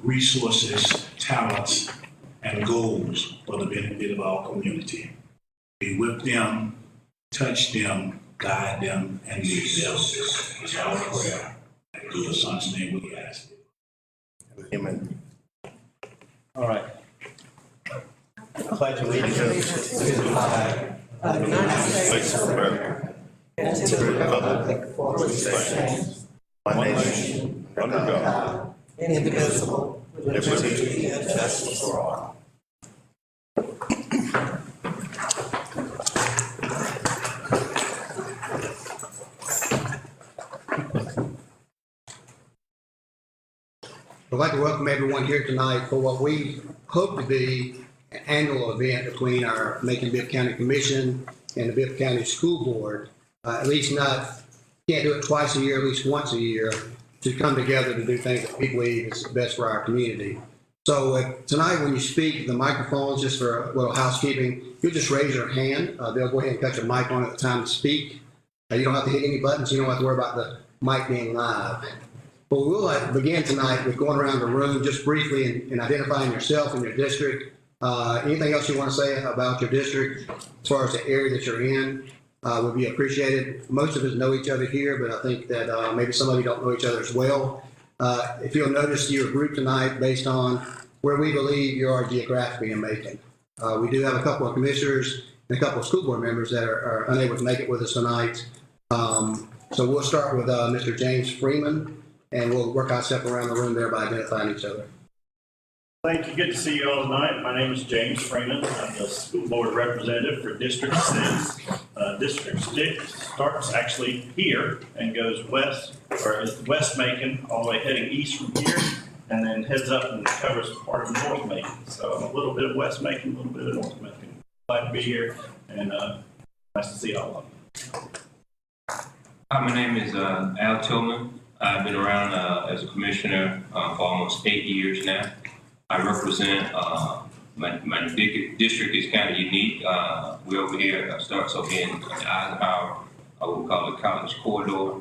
resources, talents, and goals for the benefit of our community. Be with them, touch them, guide them, and lead them. It's our prayer. In your son's name we ask it. Amen. All right. Pledge allegiance To the flag of the United States of America and to the republic for which it stands, one nation, under God, indivisible, with liberty and justice for all. I'd like to welcome everyone here tonight for what we hope to be an annual event between our Macon-Bibb County Commission and the Bibb County School Board. At least can't do it twice a year, at least once a year, to come together to do things that we believe is best for our community. So tonight when you speak, the microphones, just for a little housekeeping, you just raise your hand. They'll go ahead and cut your mic on at the time to speak. You don't have to hit any buttons. You don't have to worry about the mic being live. But we will begin tonight with going around the room just briefly and identifying yourself and your district. Anything else you want to say about your district as far as the area that you're in would be appreciated. Most of us know each other here, but I think that maybe some of you don't know each other as well. If you'll notice, you're grouped tonight based on where we believe you are geographically in Macon. We do have a couple of commissioners and a couple of school board members that are unable to make it with us tonight. So we'll start with Mr. James Freeman, and we'll work ourselves around the room there by identifying each other. Thank you. Good to see you all tonight. My name is James Freeman. I'm the school board representative for District 6. District 6 starts actually here and goes west, or is West Macon, all the way heading east from here, and then heads up and covers part of North Macon. So a little bit of West Macon, a little bit of North Macon. Glad to be here, and nice to see all of you. Hi, my name is Al Tillman. I've been around as a commissioner for almost 8 years now. I represent, my district is kind of unique. We over here starts off in Eisenhower, we call it College Corridor.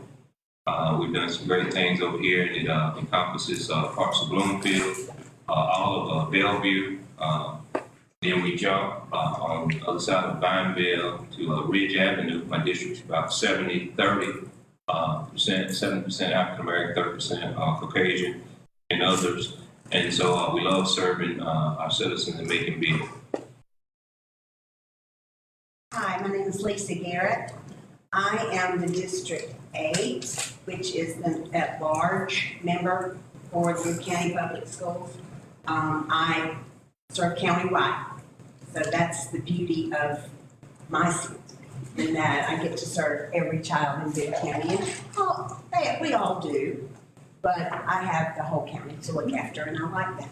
We've done some great things over here. It encompasses parts of Bloomfield, all of Bellevue. Then we jump on the other side of Vineville to Ridge Avenue. My district's about 70-30. 70% African American, 30% Caucasian, and others. And so we love serving our citizens in Macon-Bibb. Hi, my name is Lisa Garrett. I am the District 8, which is the at-large member for the County Public Schools. I serve countywide, so that's the beauty of my seat, in that I get to serve every child in Bibb County. And we all do, but I have the whole county to look after, and I like that.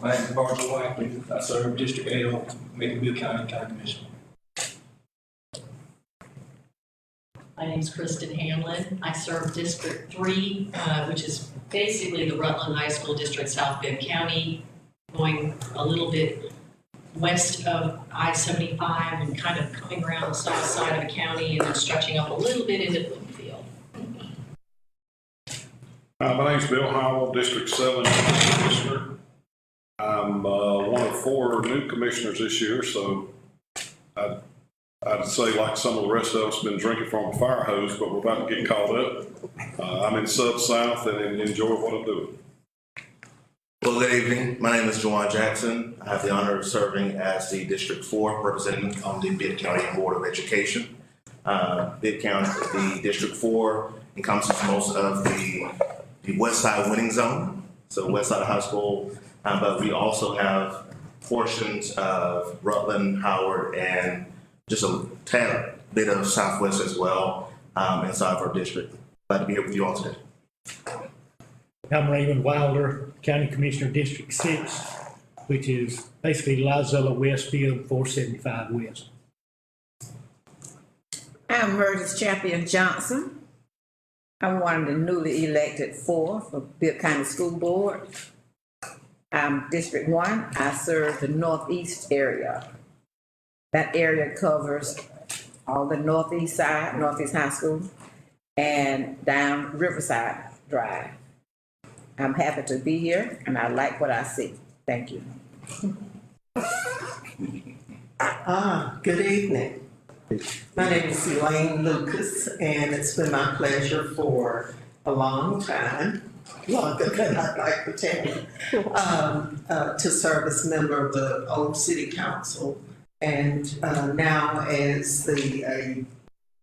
My name is Barger White. I serve District 8 on Macon-Bibb County Commission. My name is Kristen Hamlin. I serve District 3, which is basically the Rutland High School District, South Bibb County, going a little bit west of I-75 and kind of coming around the south side of the county and then stretching up a little bit into Bloomfield. My name's Bill Howell, District 7 Commissioner. I'm one of 4 new commissioners this year, so I'd say, like some of the rest of us, been drinking from a fire hose, but we're about to get caught up. I'm in Sub-South and enjoy what I'm doing. Well, good evening. My name is Juwan Jackson. I have the honor of serving as the District 4 representative on the Bibb County Board of Education. Bibb County, the District 4 encompasses most of the west side winning zone, so west side of high school, but we also have portions of Rutland, Howard, and just a tad bit of Southwest as well inside of our district. Glad to be here with you all today. I'm Raymond Wilder, County Commissioner, District 6, which is basically Lizella Westfield, 475 West. I'm Meredith Champion Johnson. I'm one of the newly elected 4 for Bibb County School Board. I'm District 1. I serve the Northeast area. That area covers all the Northeast side, Northeast High School, and down Riverside Drive. I'm happy to be here, and I like what I see. Thank you. Good evening. My name is Elaine Lucas, and it's been my pleasure for a long time, longer than I'd like to tell, to serve as member of the old city council, and now as the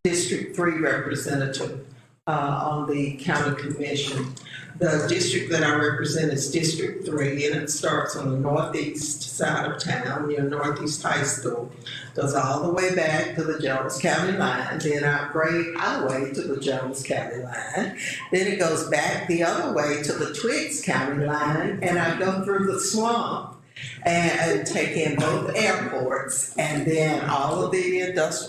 District 3 representative on the county commission. The district that I represent is District 3, and it starts on the northeast side of town near Northeast High School. Goes all the way back to the Jones County line, then our Great Highway to the Jones County line. Then it goes back the other way to the Twiggs County line, and I go through the swamp and take in both airports, and then all of the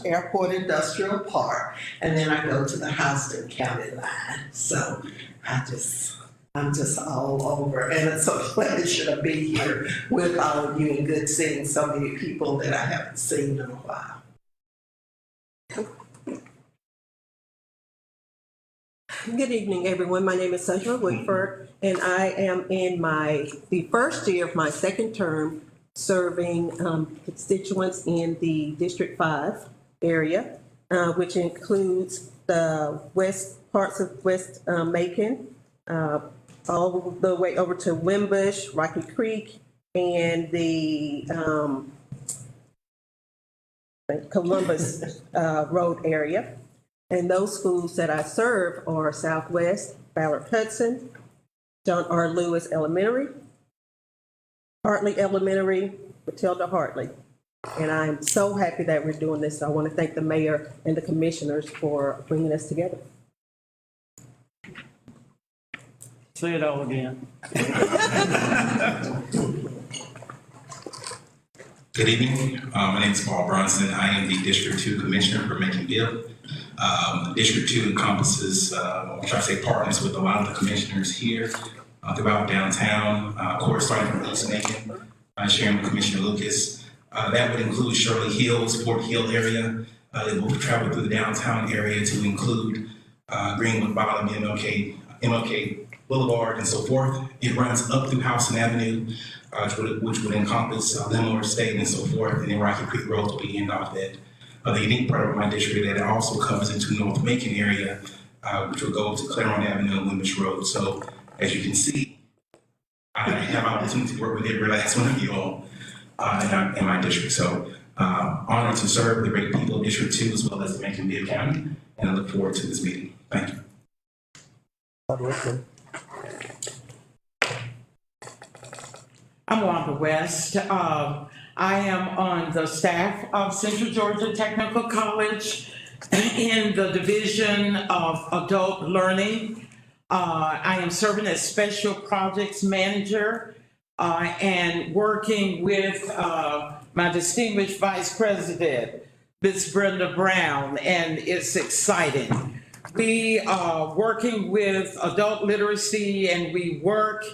airport industrial park, and then I go to the Houston County line. So I'm just all over, and it's a pleasure to be here with all of you, and good seeing so many people that I haven't seen in a while. Good evening, everyone. My name is Sandra Woodford, and I am in the first year of my second term serving constituents in the District 5 area, which includes the parts of West Macon, all the way over to Wimbush, Rocky Creek, and the Columbus Road area. And those schools that I serve are Southwest, Ballard Hudson, John R. Lewis Elementary, Hartley Elementary, Matilda Hartley. And I'm so happy that we're doing this. I want to thank the mayor and the commissioners for bringing us together. Say it all again. Good evening. My name is Paul Bronson. I am the District 2 Commissioner for Macon-Bibb. District 2 encompasses, partners with a lot of the commissioners here throughout downtown, of course, starting from East Macon, sharing with Commissioner Lucas. That would include Shirley Hills, Fort Hill area. It will travel through the downtown area to include Greenwood Bottom, MLK Boulevard, and so forth. It runs up through Houston Avenue, which would encompass Limor State and so forth, and then Rocky Creek Road will be end off that. The unique part of my district that it also covers into North Macon area, which will go to Claremont Avenue and Wimbush Road. So as you can see, I have an opportunity to work with every last one of you all in my district. So honored to serve the great people of District 2 as well as the Macon-Bibb County, and I look forward to this meeting. Thank you. I'm Wanda West. I am on the staff of Central Georgia Technical College in the Division of Adult Learning. I am serving as Special Projects Manager and working with my distinguished Vice President, Ms. Brenda Brown, and it's exciting. We are working with adult literacy, and we work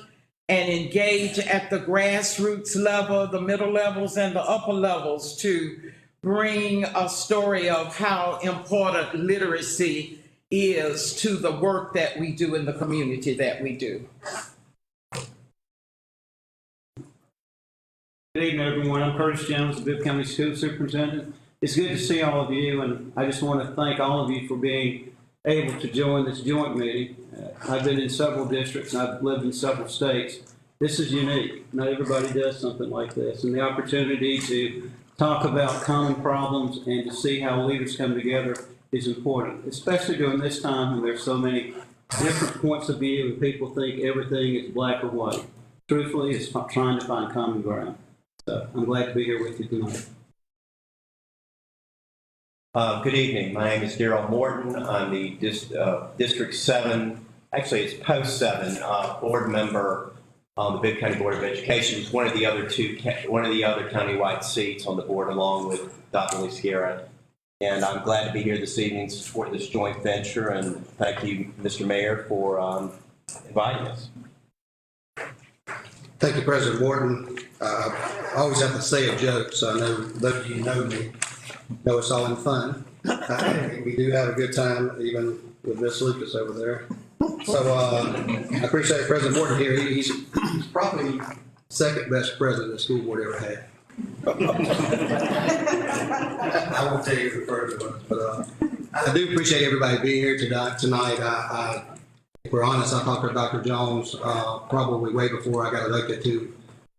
and engage at the grassroots level, the middle levels, and the upper levels to bring a story of how important literacy is to the work that we do in the community that we do. Good evening, everyone. I'm Curtis Jones, the Bibb County School Superintendent. It's good to see all of you, and I just want to thank all of you for being able to join this joint meeting. I've been in several districts, and I've lived in several states. This is unique. Not everybody does something like this, and the opportunity to talk about common problems and to see how leaders come together is important, especially during this time when there's so many different points of view and people think everything is black or white. Truthfully, it's trying to find common ground. So I'm glad to be here with you tonight. Good evening. My name is Daryl Morton. I'm the District 7, actually it's Post 7, board member on the Bibb County Board of Education. It's one of the other countywide seats on the board, along with Dr. Lisa Garrett. And I'm glad to be here this evening to support this joint venture. And thank you, Mr. Mayor, for inviting us. Thank you, President Morton. I always have to say a joke, so I know those of you know me know it's all in fun. We do have a good time, even with Miss Lucas over there. So, I appreciate President Morton here. He's probably second best president the school board ever had. I won't tell you the first one, but, I do appreciate everybody being here tonight. If we're honest, I talked to Dr. Jones, probably way before I got elected to,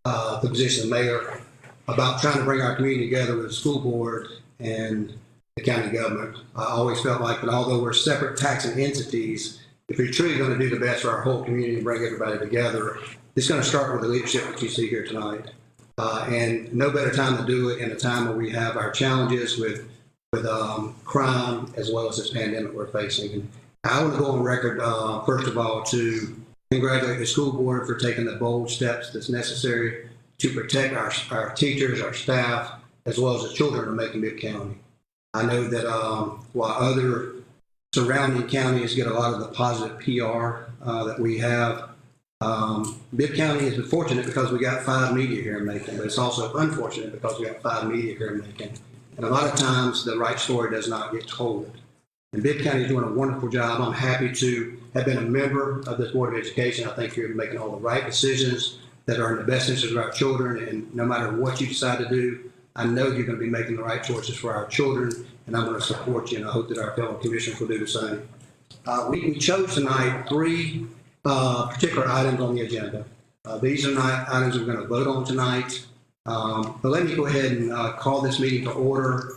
the position of mayor, about trying to bring our community together with the school board and the county government. I always felt like that although we're separate taxing entities, if we're truly going to do the best for our whole community and bring everybody together, it's going to start with the leadership that you see here tonight. And no better time to do it in a time where we have our challenges with crime as well as this pandemic we're facing. And I want to go on record, first of all, to congratulate the school board for taking the bold steps that's necessary to protect our teachers, our staff, as well as the children of Macon-Bibb County. I know that while other surrounding counties get a lot of the positive PR that we have, Bibb County has been fortunate because we got 5 media here in Macon, but it's also unfortunate because we got 5 media here in Macon. And a lot of times the right story does not get told. And Bibb County is doing a wonderful job. I'm happy to have been a member of this Board of Education. I think you're making all the right decisions that are in the best interest of our children. And no matter what you decide to do, I know you're going to be making the right choices for our children, and I'm going to support you, and I hope that our fellow commissioners will do the same. We chose tonight 3 particular items on the agenda. These are not items we're going to vote on tonight, but let me go ahead and call this meeting to order.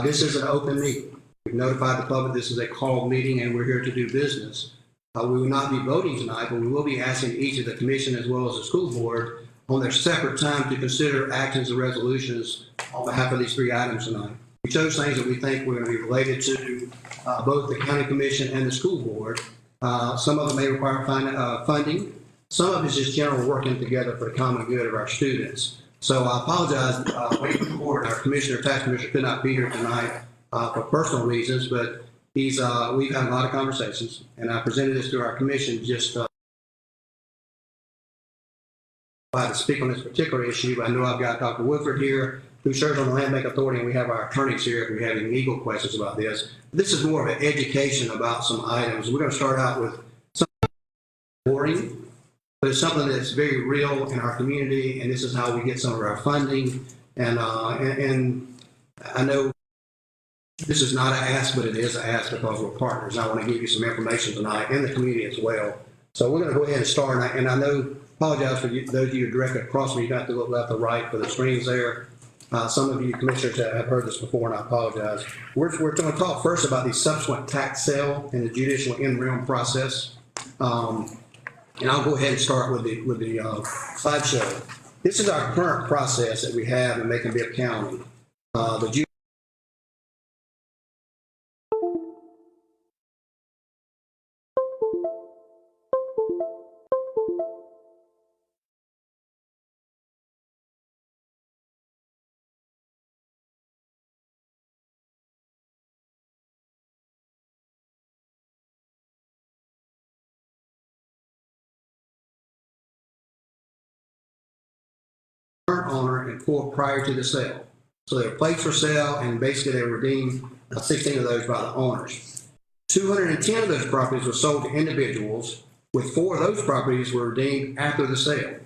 This is an open meeting. We've notified the public this is a called meeting, and we're here to do business. We will not be voting tonight, but we will be asking each of the commission as well as the school board on their separate time to consider actions and resolutions on behalf of these 3 items tonight. We chose things that we think were going to be related to both the county commission and the school board. Some of them may require funding. Some of it is just general working together for the common good of our students. So I apologize, waiting for the board. Our tax commissioner could not be here tonight for personal reasons, but we've had a lot of conversations, and I presented this to our commission just to speak on this particular issue. I know I've got Dr. Woodford here, who serves on the Land Bank Authority, and we have our attorneys here if we have any legal questions about this. This is more of an education about some items. We're going to start out with something boring, but it's something that's very real in our community, and this is how we get some of our funding. And I know this is not an ask, but it is an ask because we're partners. I want to give you some information tonight in the community as well. So we're going to go ahead and start, and I know, apologize for those of you directly across me. You got to look left or right for the screens there. Some of you commissioners have heard this before, and I apologize. We're going to talk first about the subsequent tax sale and the judicial in-realm process. And I'll go ahead and start with the slideshow. This is our current process that we have in Macon-Bibb County. Owner and 4 prior to the sale. So they were placed for sale, and basically they were redeemed, 16 of those by the owners. 210 of those properties were sold to individuals, with 4 of those properties were redeemed after the sale.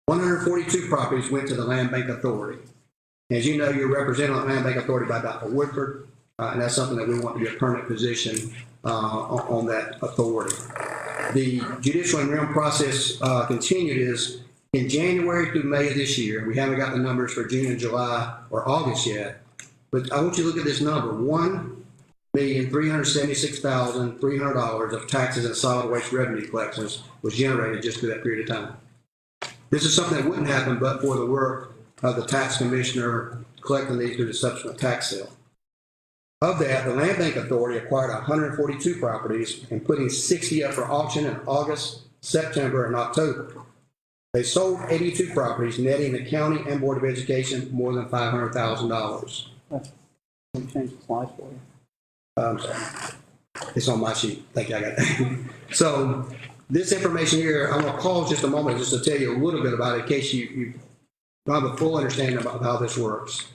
142 properties went to the Land Bank Authority. As you know, you're represented on the Land Bank Authority by Dr. Woodford, and that's something that we want to be a permanent position on that authority. The judicial in-realm process continued in January through May of this year. We haven't got the numbers for June and July or August yet, but I want you to look at this number: $1,376,300 of taxes and solid waste revenue collections was generated just through that period of time. This is something that wouldn't happen but for the work of the tax commissioner collecting these through the subsequent tax sale. Of that, the Land Bank Authority acquired 142 properties and putting 60 up for auction in August, September, and October. They sold 82 properties, netting the county and Board of Education more than $500,000. Let me change the slides for you. I'm sorry. It's on my sheet. Thank you. I got that. So this information here, I'm going to pause just a moment just to tell you a little bit about it in case you don't have a full understanding about how this works.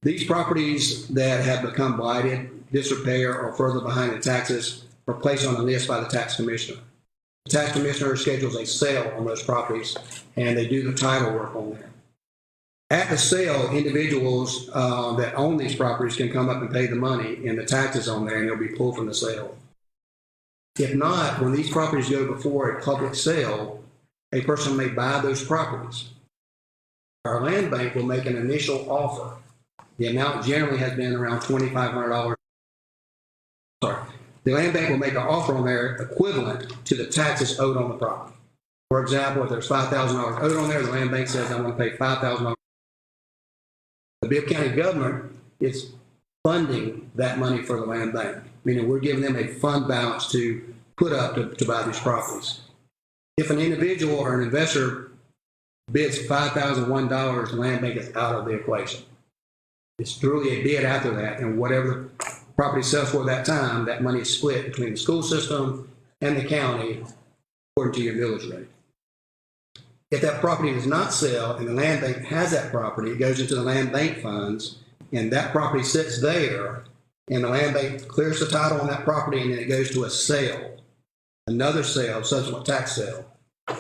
These properties that have become blighted, disrepair, or further behind in taxes are placed on a list by the tax commissioner. The tax commissioner schedules a sale on those properties, and they do the title work on there. At the sale, individuals that own these properties can come up and pay the money and the taxes on there, and they'll be pulled from the sale. If not, when these properties go before a public sale, a person may buy those properties. Our land bank will make an initial offer. The amount generally has been around $2,500. Sorry. The land bank will make an offer on there equivalent to the taxes owed on the property. For example, if there's $5,000 owed on there, the land bank says, I'm going to pay $5,000. The Bibb County government is funding that money for the land bank, meaning we're giving them a fund balance to put up to buy these properties. If an individual or an investor bids $5,001, the land bank is out of the equation. It's truly a bid after that, and whatever the property sells for that time, that money is split between the school system and the county according to your millage rate. If that property does not sell and the land bank has that property, it goes into the land bank funds, and that property sits there, and the land bank clears the title on that property, and then it goes to a sale, another sale, subsequent tax sale.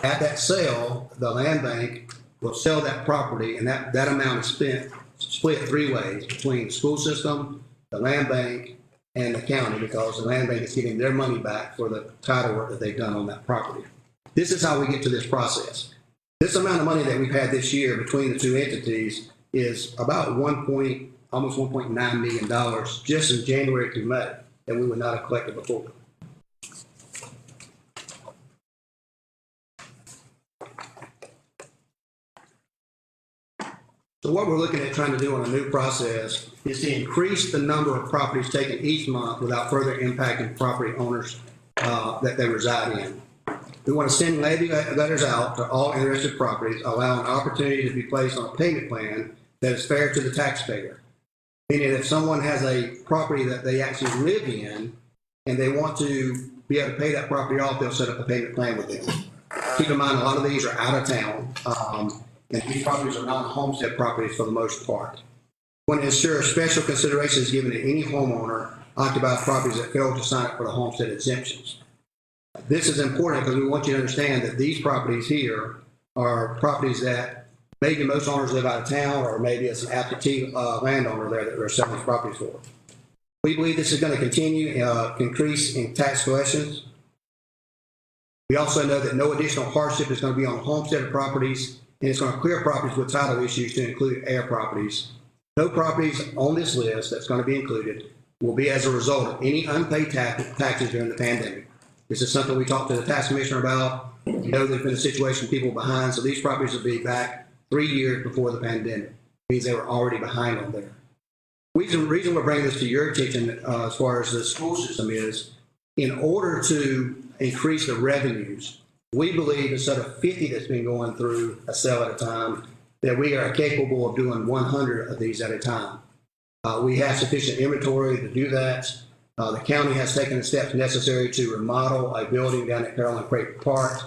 At that sale, the land bank will sell that property, and that amount is split three ways between the school system, the land bank, and the county, because the land bank is getting their money back for the title work that they've done on that property. This is how we get to this process. This amount of money that we've had this year between the two entities is about almost $1.9 million just in January through May that we would not have collected before. So what we're looking at trying to do on a new process is to increase the number of properties taken each month without further impacting property owners that they reside in. We want to send levy letters out to all interested properties, allow an opportunity to be placed on a payment plan that is fair to the taxpayer. Meaning if someone has a property that they actually live in and they want to be able to pay that property off, they'll set up a payment plan with them. Keep in mind, a lot of these are out of town, and these properties are not homestead properties for the most part. We want to ensure special consideration is given to any homeowner occupied properties that fail to sign up for the homestead exemptions. This is important because we want you to understand that these properties here are properties that maybe most owners live out of town, or maybe it's an absentee landowner there that they're selling properties for. We believe this is going to continue increase in tax collections. We also know that no additional hardship is going to be on homestead properties, and it's going to clear properties with title issues to include heir properties. No properties on this list that's going to be included will be as a result of any unpaid taxes during the pandemic. This is something we talked to the tax commissioner about. You know, there's been a situation, people behind, so these properties will be back 3 years before the pandemic. It means they were already behind on there. The reason we're bringing this to your attention as far as the school system is, in order to increase the revenues, we believe instead of 50 that's been going through a sale at a time, that we are capable of doing 100 of these at a time. We have sufficient inventory to do that. The county has taken the steps necessary to remodel a building down at Carolyn Craig Park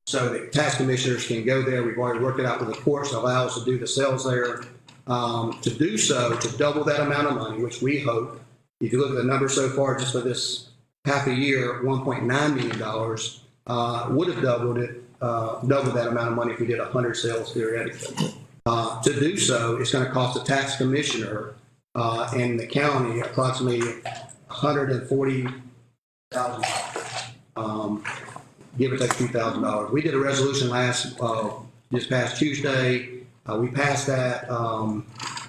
so that tax commissioners can go there. We've already worked it out with the courts to allow us to do the sales there. To do so, to double that amount of money, which we hope, if you look at the numbers so far just for this half a year, $1.9 million, would have doubled that amount of money if we did 100 sales theoretically. To do so, it's going to cost the tax commissioner and the county approximately $140,000, give or take $2,000. We did a resolution this past Tuesday. We passed that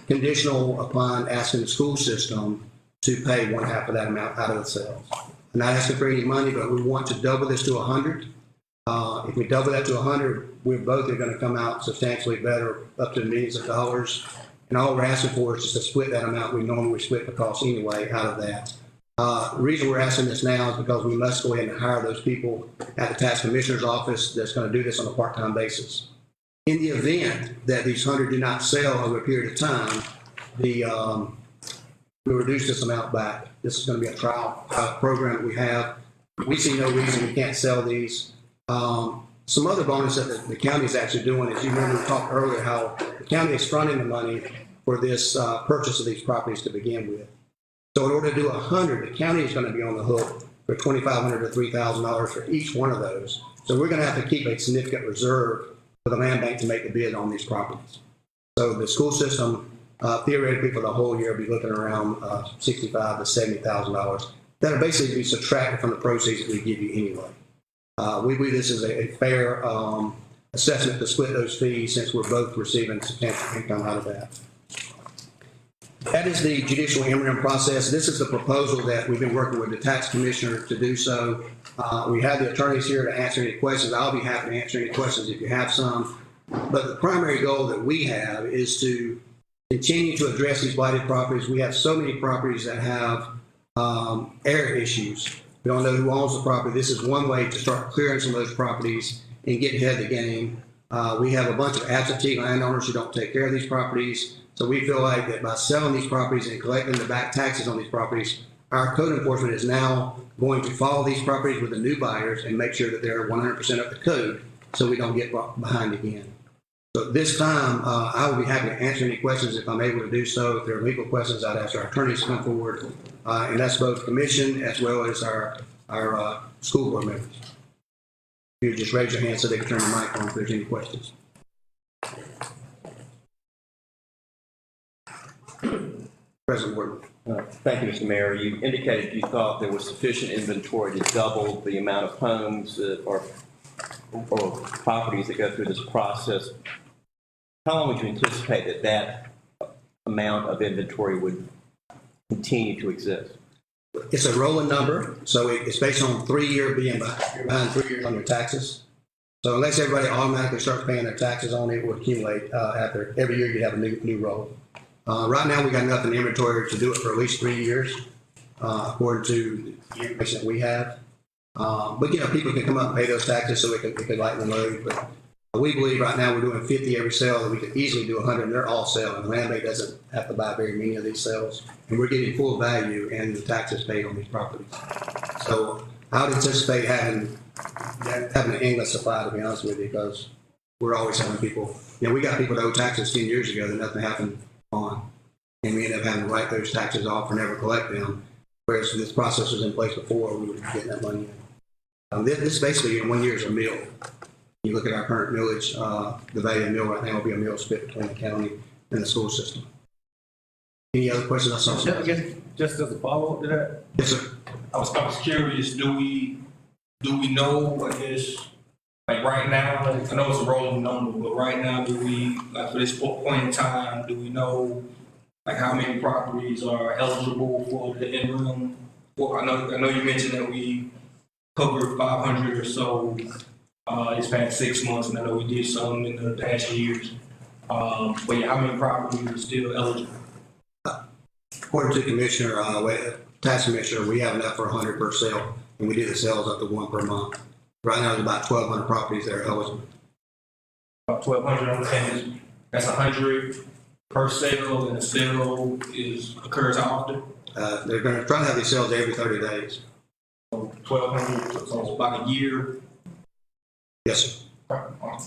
conditional upon asking the school system to pay 1/2 of that amount out of the sales. I'm not asking for any money, but we want to double this to 100. If we double that to 100, we're both are going to come out substantially better, up to millions of dollars. And all we're asking for is just to split that amount. We normally split the cost anyway out of that. The reason we're asking this now is because we must go ahead and hire those people at the tax commissioner's office that's going to do this on a part-time basis. In the event that these 100 do not sell over a period of time, we'll reduce this amount back. This is going to be a trial program that we have. We see no reason we can't sell these. Some other bonus that the county is actually doing is, you remember we talked earlier how the county is fronting the money for this purchase of these properties to begin with. So in order to do 100, the county is going to be on the hook for $2,500 to $3,000 for each one of those. So we're gonna have to keep a significant reserve for the land bank to make the bid on these properties. So the school system, theoretically for the whole year, will be looking around $65,000 to $70,000. That'll basically be subtracted from the proceeds that we give you anyway. We believe this is a fair assessment to split those fees since we're both receiving substantial income out of that. That is the judicial interim process. This is the proposal that we've been working with the tax commissioner to do so. We have the attorneys here to answer any questions. I'll be happy to answer any questions if you have some. But the primary goal that we have is to continue to address these blighted properties. We have so many properties that have air issues. We don't know who owns the property. This is one way to start clearing some of those properties and get ahead of the game. We have a bunch of absentee landowners who don't take care of these properties. So we feel like that by selling these properties and collecting the back taxes on these properties, our code enforcement is now going to follow these properties with the new buyers and make sure that they're 100% up to code so we don't get behind again. So this time, I will be happy to answer any questions if I'm able to do so. If there are legal questions, I'd ask our attorneys to come forward. And that's both commission as well as our school board members. You just raise your hand so they can turn the mic on if there's any questions. President Wharton. Thank you, Mr. Mayor. You indicated you thought there was sufficient inventory to double the amount of homes or properties that go through this process. How long would you anticipate that amount of inventory would continue to exist? It's a rolling number, so it's based on 3 year being behind 3 years on your taxes. So unless everybody automatically starts paying their taxes on it, it will accumulate after every year you have a new roll. Right now, we got enough in inventory to do it for at least 3 years, according to the information that we have. But, you know, people can come up and pay those taxes so it could lighten the load. But we believe right now we're doing 50 every sale, and we could easily do 100, and they're all selling. The land bank doesn't have to buy very many of these sales, and we're getting full value and the taxes paid on these properties. So I would anticipate having an endless supply, to be honest with you, because we're always having people. You know, we got people that owe taxes 10 years ago that nothing happened on, and we end up having to write those taxes off or never collect them. Whereas if this process was in place before, we would be getting that money in. This basically in 1 year is a mill. You look at our current millage, the value of the mill right now will be a mill split between the county and the school system. Any other questions? I saw Just as a follow-up to that, yes, sir. I was curious, do we know, I guess, like right now, I know it's a rolling number, but right now, do we, like for this point in time, do we know like how many properties are eligible for the interim? Well, I know you mentioned that we covered 500 or so this past 6 months, and I know we did some in the past years. But yeah, how many properties are still eligible? According to Commissioner, Tax Commissioner, we have enough for 100 per sale, and we do the sales up to 1 per month. Right now, there's about 1,200 properties that are eligible. About 1,200, that's 100 per sale, and the sale occurs often? They're going to try to have these sales every 30 days. So 1,200, so about a year? Yes, sir.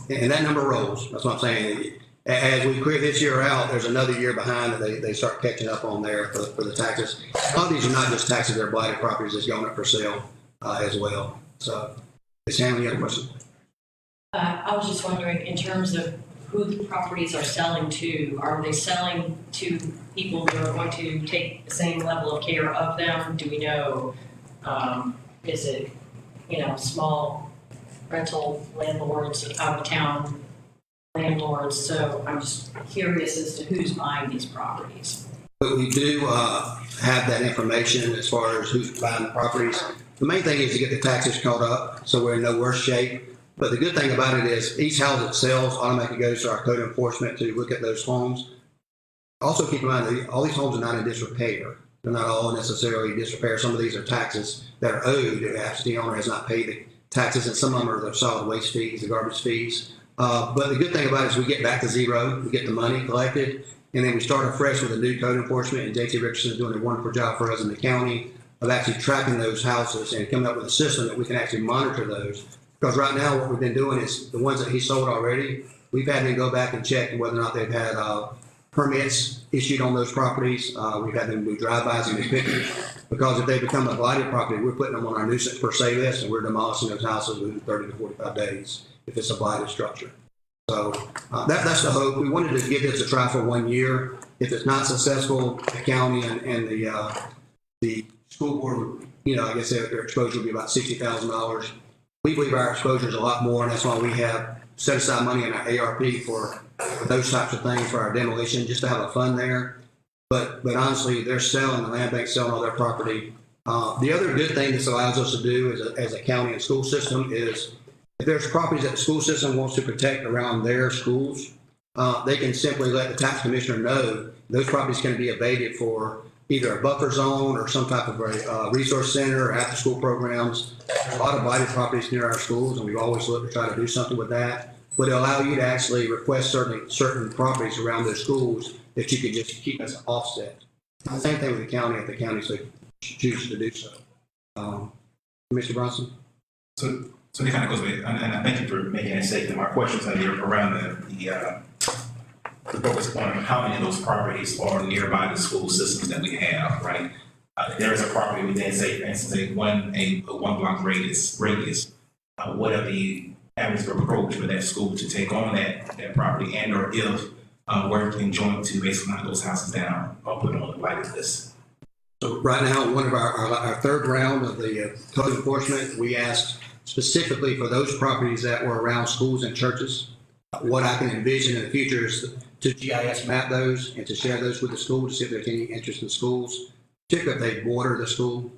And that number rolls. That's what I'm saying. As we clear this year out, there's another year behind that they start catching up on there for the taxes. A lot of these are not just taxes, they're blighted properties that's going up for sale as well. So, Ms. Ham, you have a question? I was just wondering, in terms of who the properties are selling to, are they selling to people who are going to take the same level of care of them? Do we know, is it, small rental landlords, out of town landlords? So I'm just curious as to who's buying these properties. But we do have that information as far as who's buying the properties. The main thing is to get the taxes caught up so we're in no worse shape. But the good thing about it is each house that sells automatically goes to our code enforcement to look at those homes. Also keep in mind that all these homes are not in disrepair. They're not all necessarily in disrepair. Some of these are taxes that are owed. The absentee owner has not paid the taxes, and some of them are the solid waste fees, the garbage fees. But the good thing about it is we get back to zero. We get the money collected, and then we start afresh with a new code enforcement, and J.T. Richardson is doing a wonderful job for us in the county of actually tracking those houses and coming up with a system that we can actually monitor those. Because right now what we've been doing is the ones that he sold already, we've had to go back and check whether or not they've had permits issued on those properties. We've had them do drive-bys and do pictures, because if they become a blighted property, we're putting them on our nuisance per se list, and we're demolishing those houses within 30 to 45 days if it's a blighted structure. So that's the hope. We wanted to give this a try for 1 year. If it's not successful, the county and the school board, I guess their exposure will be about $60,000. We believe our exposure is a lot more, and that's why we have set aside money in our ARP for those types of things, for our demolition, just to have a fund there. But honestly, they're selling, the land bank's selling all their property. The other good thing this allows us to do as a county and school system is, if there's properties that the school system wants to protect around their schools, they can simply let the tax commissioner know those properties can be abated for either a buffer zone or some type of a resource center or after-school programs. There's a lot of blighted properties near our schools, and we've always looked to try to do something with that. But it'll allow you to actually request certain properties around those schools that you could just keep as an offset. The same thing with the county if the county chooses to do so. Mr. Bronson? So it kind of goes with, and I thank you for making that statement. My questions are here around the focus on how many of those properties are nearby the school systems that we have, right? There is a property within, say, for instance, a one block radius. What are the avenues of approach for that school to take on that property, and or if working joint to basically knock those houses down or put on the blighted list? So right now, one of our third round of the code enforcement, we asked specifically for those properties that were around schools and churches. What I can envision in the future is to GIS map those and to share those with the school to see if there's any interest in schools, particularly if they border the school.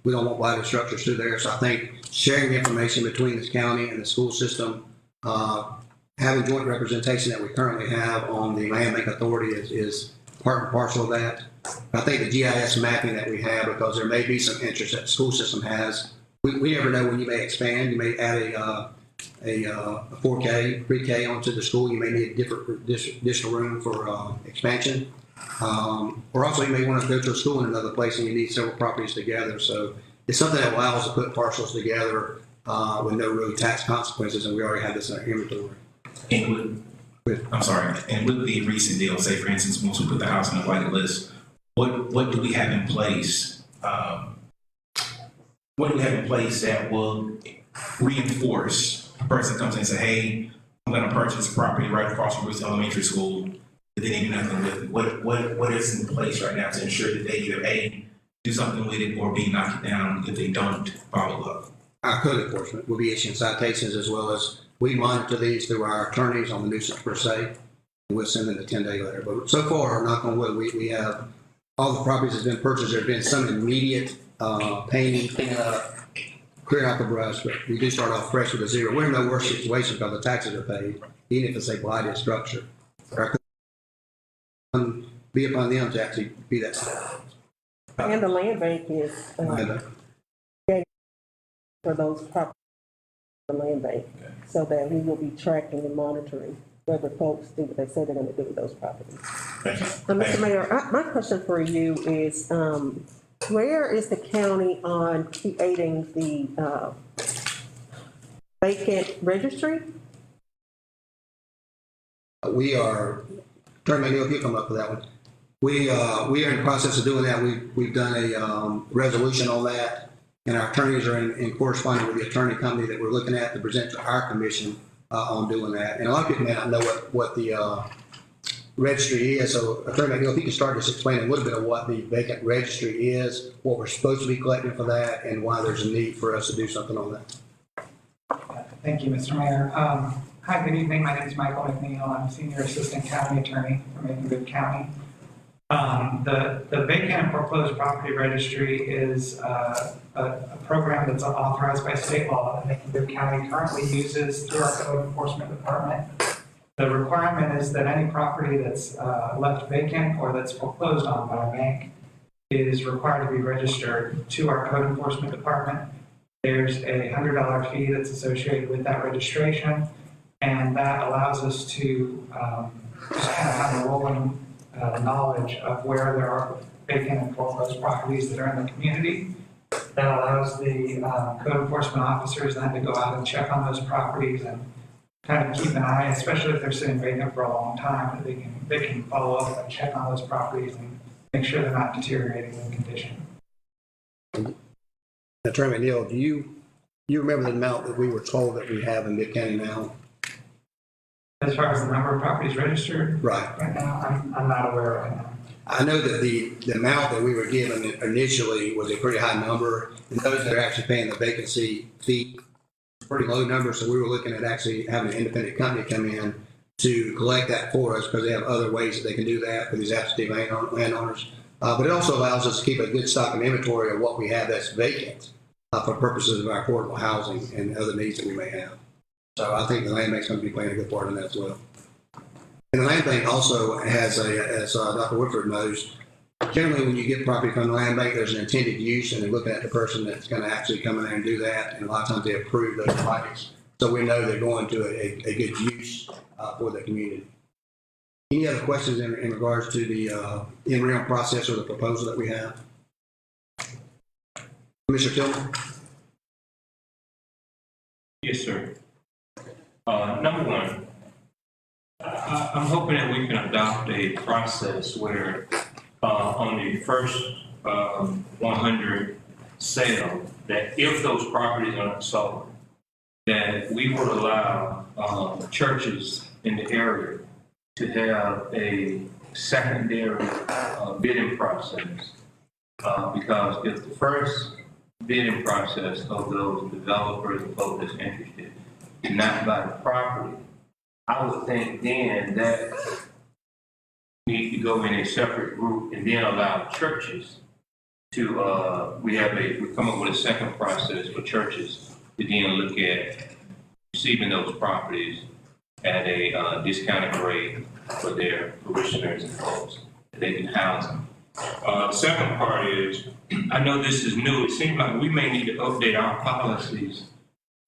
We don't want blighted structures through there. So I think sharing the information between this county and the school system, having joint representation that we currently have on the Land Bank Authority is part and parcel of that. I think the GIS mapping that we have, because there may be some interest that the school system has. We never know when you may expand. You may add a 4K, pre-K onto the school. You may need additional room for expansion. Or also you may want to go to a school in another place and you need several properties together. So it's something that allows us to put parcels together with no real tax consequences, and we already have this in our inventory. And and with the recent deal, say for instance, once we put the house on the blighted list, what do we have in place? What do we have in place that will reinforce a person comes in and say, hey, I'm going to purchase a property right across from Bruce Elementary School, but they didn't do nothing with it? What is in place right now to ensure that they either A, do something with it, or B, knock it down if they don't follow up? Our code enforcement will be issuing citations, as well as we monitor these through our attorneys on the nuisance per se. And we'll send them a 10-day letter. But so far, knock on wood, we have all the properties that have been purchased. There have been some immediate painting, cleaning up, clearing out the brush, but we do start off fresh with a zero. We're in no worse situation because the taxes are paid, even if it's a blighted structure. Be upon them to actually be that. And the land bank is for those properties, the land bank, so that we will be tracking and monitoring whether folks do what they say they're going to do with those properties. Mr. Mayor, my question for you is, where is the county on creating the vacant registry? We are, Attorney McNeil, if you come up with that one. We are in the process of doing that. We've done a resolution on that, and our attorneys are in correspondence with the attorney company that we're looking at to present to our commission on doing that. And a lot of people may not know what the registry is. So Attorney McNeil, if you can start just explaining a little bit of what the vacant registry is, what we're supposed to be collecting for that, and why there's a need for us to do something on that. Thank you, Mr. Mayor. Hi, good evening. My name is Michael McNeil. I'm Senior Assistant County Attorney for Macon-Bibb County. The vacant and foreclosed property registry is a program that's authorized by state law that Macon-Bibb County currently uses through our code enforcement department. The requirement is that any property that's left vacant or that's foreclosed on by a bank is required to be registered to our code enforcement department. There's a $100 fee that's associated with that registration, and that allows us to just kind of have a rolling knowledge of where there are vacant and foreclosed properties that are in the community. That allows the code enforcement officers then to go out and check on those properties and kind of keep an eye, especially if they're sitting vacant for a long time, that they can follow up and check on those properties and make sure they're not deteriorating in condition. Attorney McNeil, do you remember the amount that we were told that we have in Bibb County now? As far as the number of properties registered? Right. Right now, I'm not aware right now. I know that the amount that we were given initially was a pretty high number, and those that are actually paying the vacancy fee, pretty low number, so we were looking at actually having an independent company come in to collect that for us, because they have other ways that they can do that for these absentee landowners. But it also allows us to keep a good stock and inventory of what we have that's vacant for purposes of our affordable housing and other needs that we may have. So I think the land bank's going to be playing a good part in that as well. And the land bank also has as Dr. Woodford knows, generally when you get property from the land bank, there's an intended use, and they're looking at the person that's going to actually come in there and do that. And a lot of times they approve those projects, so we know they're going to a good use for the community. Any other questions in regards to the in-realm process or the proposal that we have? Commissioner Tillman? Yes, sir. Number one, I'm hoping that we can adopt a process where on the first 100 sale, that if those properties aren't sold, that we would allow churches in the area to have a secondary bidding process. Because if the first bidding process of those developers and folks that's interested do not buy the property, I would think then that need to go in a separate group and then allow churches to, we come up with a second process for churches to then look at receiving those properties at a discounted rate for their parishioners and folks that they can house them. The second part is, I know this is new, it seems like we may need to update our policies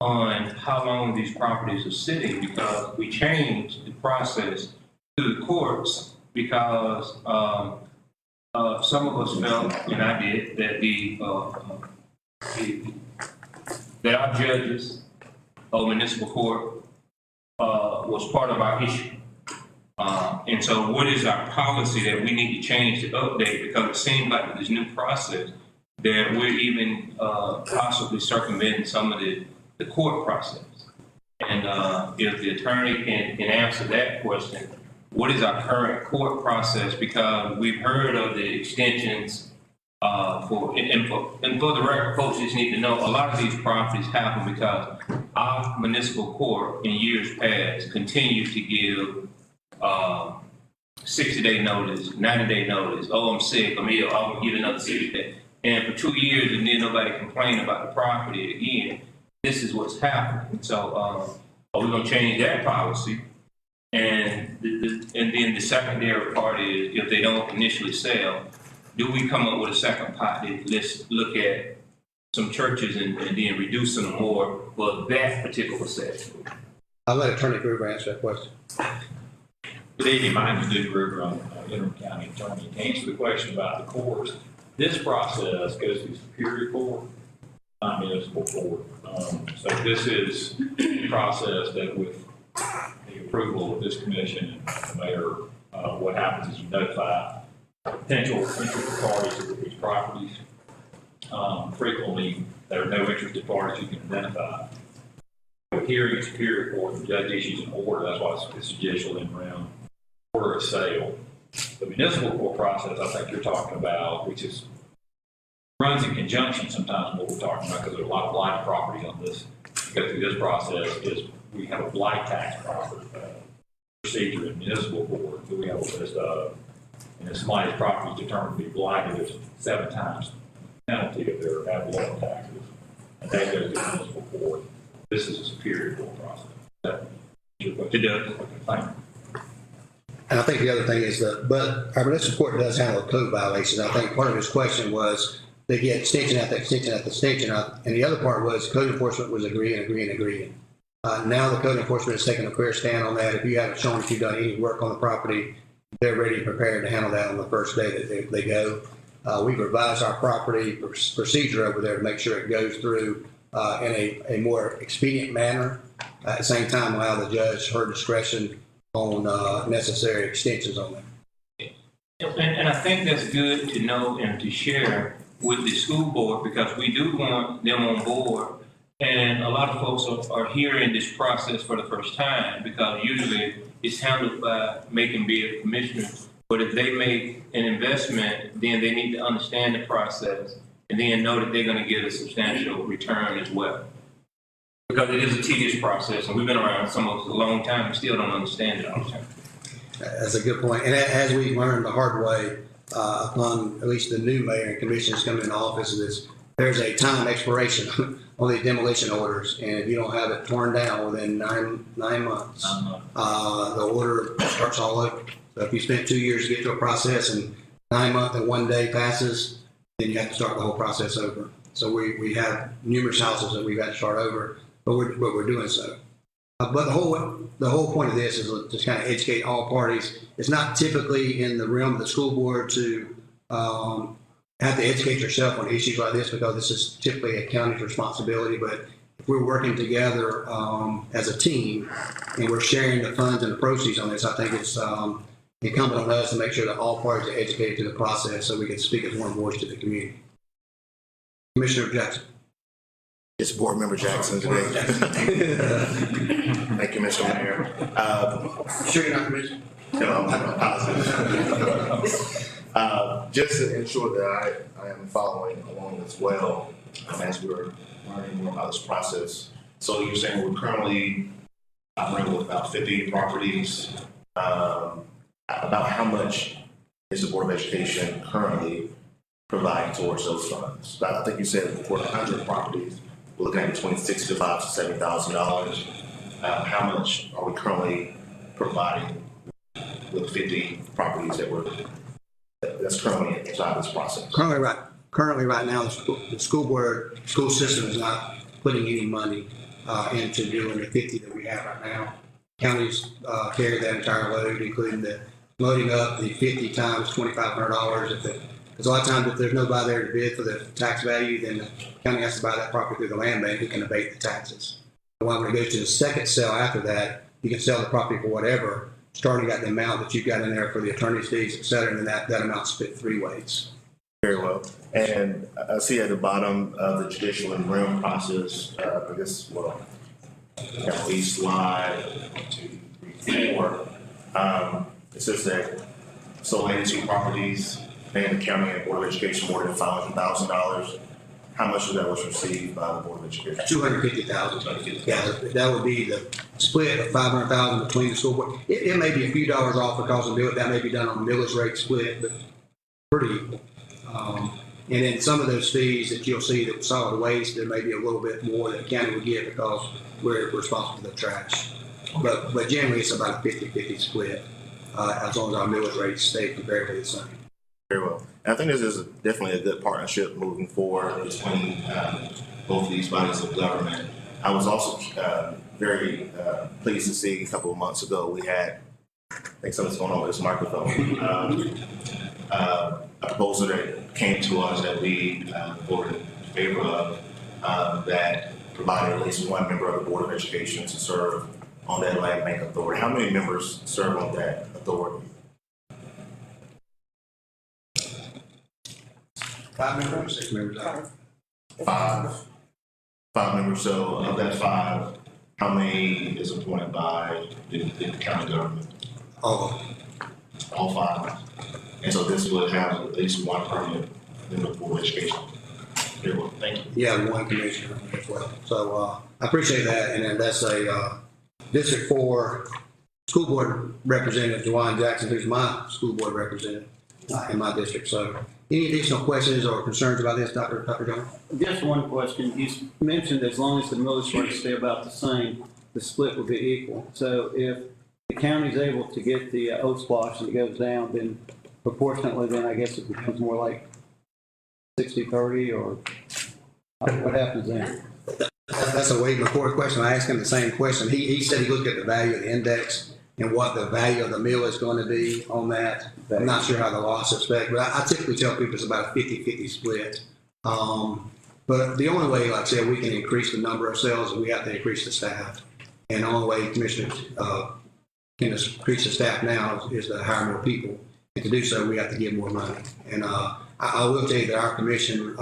on how long these properties are sitting, because we changed the process to the courts because some of us felt, and I did, that that our judges of municipal court was part of our issue. And so what is our policy that we need to change to update? Because it seems like with this new process that we're even possibly circumventing some of the court process. And if the attorney can answer that question, what is our current court process? Because we've heard of the extensions for the record, folks just need to know a lot of these properties happen because our municipal court in years past continued to give 60-day notice, 90-day notice. Oh, I'm sick, I'm ill, I'll give another 60 days. And for 2 years, and then nobody complained about the property again. This is what's happening. So are we going to change that policy? And then the secondary part is, if they don't initially sell, do we come up with a second pot? Let's look at some churches and then reduce them more for that particular set. I'll let Attorney Gruber answer that question. Good evening, my name is Duke Gruber, I'm interim county attorney. To answer the question about the courts, this process goes through Superior Court, not municipal court. So this is a process that with the approval of this commission and the mayor, what happens is you notify potential interested parties of these properties. Frequently, there are no interested parties you can identify. With hearing in Superior Court, the judge issues an order, that's why it's judicial in round, order of sale. The municipal court process, I think you're talking about, which is runs in conjunction sometimes with what we're talking about, because there's a lot of blighted properties on this. Go through this process is we have a blight tax procedure in municipal court that we have a list of, and if somebody's property is determined to be blighted, there's 7 times the penalty if they're ad valorem taxes, and that goes to municipal court. This is a Superior Court process. It does. Thank you. And I think the other thing is that, but our municipal court does handle code violations. I think part of his question was they get extension after extension after extension, and the other part was code enforcement was agreeing. Now the code enforcement is taking a clear stand on that. If you haven't shown that you've done any work on the property, they're ready and prepared to handle that on the first day that they go. We've revised our property procedure over there to make sure it goes through in a more expedient manner. At the same time, allow the judge her discretion on necessary extensions on them. And I think that's good to know and to share with the school board, because we do want them on board. And a lot of folks are hearing this process for the first time, because usually it's handled by Macon-Bibb commissioners. But if they make an investment, then they need to understand the process and then know that they're going to get a substantial return as well. Because it is a tedious process, and we've been around some of us a long time and still don't understand it all the time. That's a good point. And as we learned the hard way, upon at least the new mayor and commissioners coming into office, is there's a time expiration on the demolition orders, and if you don't have it torn down within nine months, the order starts all over. So if you spent 2 years to get to a process and 9 months and 1 day passes, then you have to start the whole process over. So we have numerous houses that we've had to start over, but we're doing so. But the whole point of this is to kind of educate all parties. It's not typically in the realm of the school board to have to educate yourself on issues like this, because this is typically a county's responsibility. But if we're working together as a team and we're sharing the funds and the proceeds on this, I think it's incumbent on us to make sure that all parties are educated to the process so we can speak as one voice to the community. Commissioner Jackson. It's Board Member Jackson today. Thank you, Mr. Mayor. Sure you're not commissioner? No, I'm positive. Just to ensure that I am following along as well as we're learning more about this process. So you're saying we're currently operating with about 50 properties. About how much is the Board of Education currently providing towards those funds? I think you said for 100 properties, we're looking at between $65,000 to $70,000. How much are we currently providing with 50 properties that's currently inside this process? Currently right now, the school system is not putting any money into doing the 50 that we have right now. Counties carry that entire load, including the loading up the 50 times $2,500. Because a lot of times, if there's nobody there to bid for the tax value, then the county has to buy that property through the land bank who can abate the taxes. But when it goes to the second sale after that, you can sell the property for whatever, starting at the amount that you've got in there for the attorney's fees, et cetera, and then that amount's split 3 ways. Very well. And I see at the bottom of the judicial and realm process, I guess, at least slide 1, 2, 3, 4. It says that sold 82 properties, paying the county and Board of Education more than $500,000. How much of that was received by the Board of Education? $250,000. Yeah, that would be the split of $500,000 between the school board. It may be a few dollars off because of that may be done on a millage rate split, but pretty equal. And then some of those fees that you'll see that solid waste, there may be a little bit more that the county would get because we're responsible for the trash. But generally, it's about a 50-50 split as long as our millage rates stay comparatively the same. Very well. And I think this is definitely a good partnership moving forward between both of these bodies of government. I was also very pleased to see a couple of months ago we had, I think something's going on with this microphone, a proposal that came to us that we voted in favor of that provided at least one member of the Board of Education to serve on that land bank authority. How many members serve on that authority? 5 members, 6 members. 5 members. So of that 5, how many is appointed by the county government? All 5. And so this would have at least one permanent member of the Board of Education. Very well. Thank you. Yeah, one commissioner as well. So I appreciate that. And then that's a District 4 school board representative, Juwan Jackson, who's my school board representative in my district. So any additional questions or concerns about this, Dr. Jones? Just one question. You mentioned as long as the millage rates stay about the same, the split will be equal. So if the county's able to get the O-splosh and it goes down, then proportionately, then I guess it becomes more like 60-30, or what happens then? That's a way before question. I asked him the same question. He said he looked at the value of the index and what the value of the mill is going to be on that. I'm not sure how the law suspect, but I typically tell people it's about a 50-50 split. But the only way, like I said, we can increase the number of cells is we have to increase the staff. And the only way commissioners can increase the staff now is to hire more people. And to do so, we have to give more money. And I will tell you that our commission,